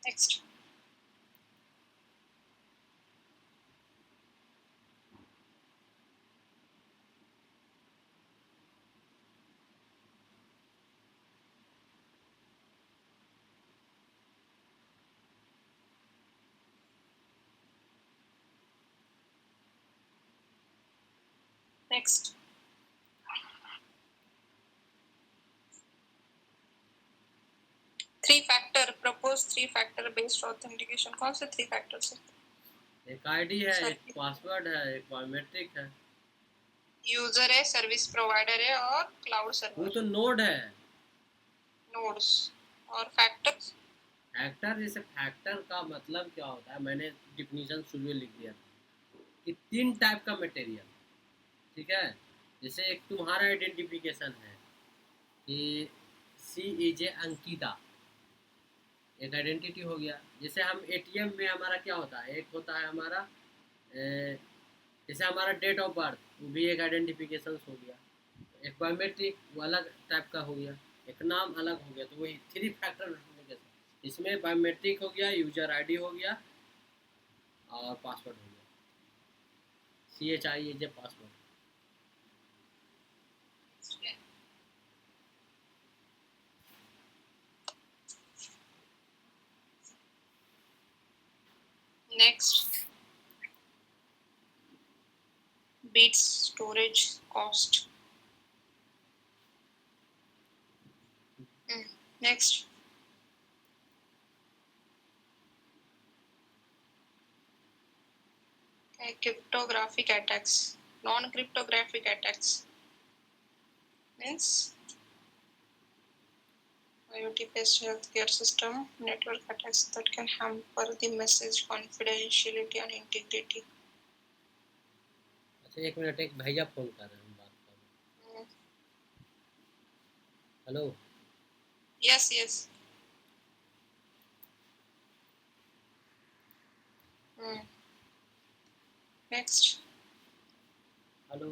Next. Next. Three factor propose, three factor based authentication. कौन से थ्री फैक्टर्स है? एक आईडी है, एक पासवर्ड है, एक बायोमेट्रिक है, यूजर है, सर्विस प्रोवाइडर है, और क्लाउड सर्वर। वो तो नोड है। नोड्स और फैक्टर्स। फैक्टर, जैसे फैक्टर का मतलब क्या होता है, मैंने डिफिनीशन शुरू में लिख दिया था कि 3 टाइप का मटेरियल, ठीक है, जैसे एक तुम्हारा आइडेंटिफिकेशन है कि CEJ अंकिता, एक आइडेंटिटी हो गया। जैसे हम ATM में हमारा क्या होता है, एक होता है हमारा जैसे हमारा डेट ऑफ बर्थ, वो भी एक आइडेंटिफिकेशन हो गया। एक बायोमेट्रिक, वो अलग टाइप का हो गया। एक नाम अलग हो गया, तो वही 3 फैक्टर ऑथेंटिकेशन। इसमें बायोमेट्रिक हो गया, यूजर आईडी हो गया, और पासवर्ड हो गया, CHIEJ password. Next, bit storage cost. Next. Cryptographic attacks, non-cryptographic attacks means IoT-based healthcare system network attacks that can hamper the message confidentiality and integrity. अच्छा एक मिनट, एक भैया फोन कर रहे हैं, हम बात कर रहे हैं। Hello. Yes, yes. Next. Hello.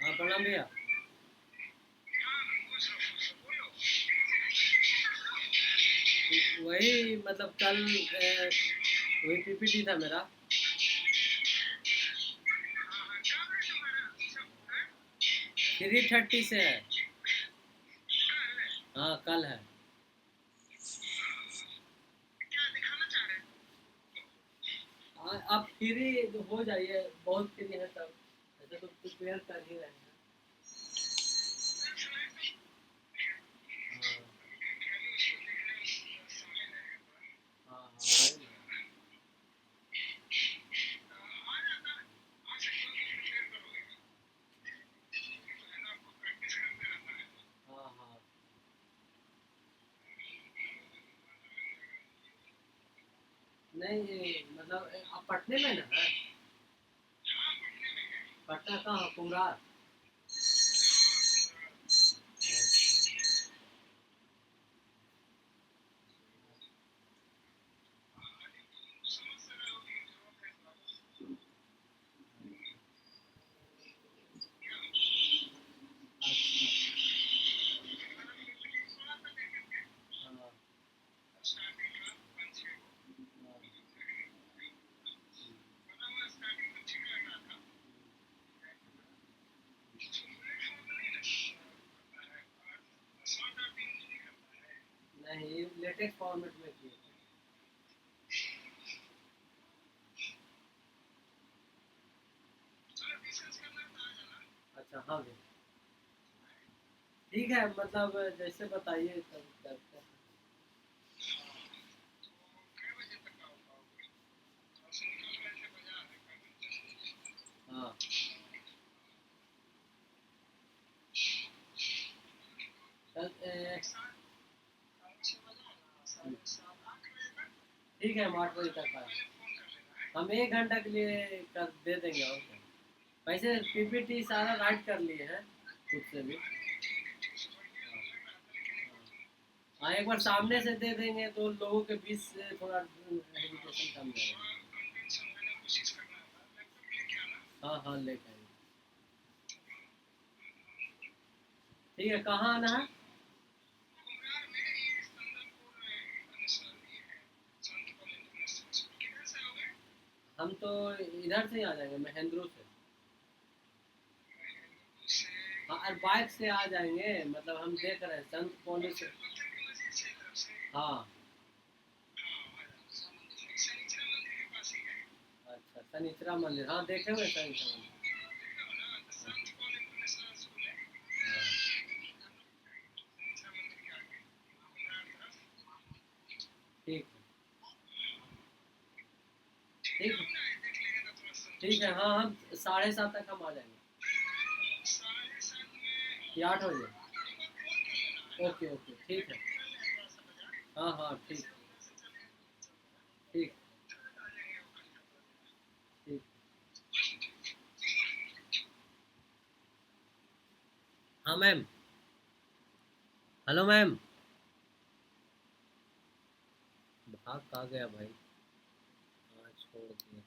हाँ प्रणाम भैया। वही मतलब कल वही पीपीटी था मेरा। 3:30 से है। हाँ कल है। आप फ्री हो जाइए, बहुत फ्री है तब, ऐसे तो प्रिपेयर कर ही रहे हैं। हाँ हाँ वही ना। हाँ हाँ नहीं मतलब आप पटने में ना है? पटना कहाँ, कुम्हरार? हाँ नहीं लेटेस्ट फॉर्मेट में किए थे। अच्छा हाँ भैया ठीक है, मतलब जैसे बताइए तब करते हैं। हाँ कल ठीक है, हम 8 बजे तक आए। हम 1 घंटा के लिए कर दे देंगे और क्या। वैसे पीपीटी सारा राइट कर लिए हैं खुद से भी। हाँ एक बार सामने से दे देंगे तो लोगों के बीच से थोड़ा हेजिटेशन कम रहेगा। हाँ हाँ लेकर आएंगे। ठीक है, कहाँ आना है? हम तो इधर से ही आ जाएंगे, महेंद्रू से। हाँ और बाइक से आ जाएंगे, मतलब हम देख रहे हैं संत कॉलेज से। हाँ अच्छा शनिचरा मंदिर, हाँ देखे हुए शनिचरा मंदिर। ठीक है ठीक है ठीक है। हाँ हम 7:30 तक हम आ जाएंगे। या 8 बजे? ओके ओके ठीक है। हाँ हाँ ठीक ठीक ठीक। हाँ मैम। Hello ma'am. भाग कहाँ गया भाई? हाँ छोड़ दिया।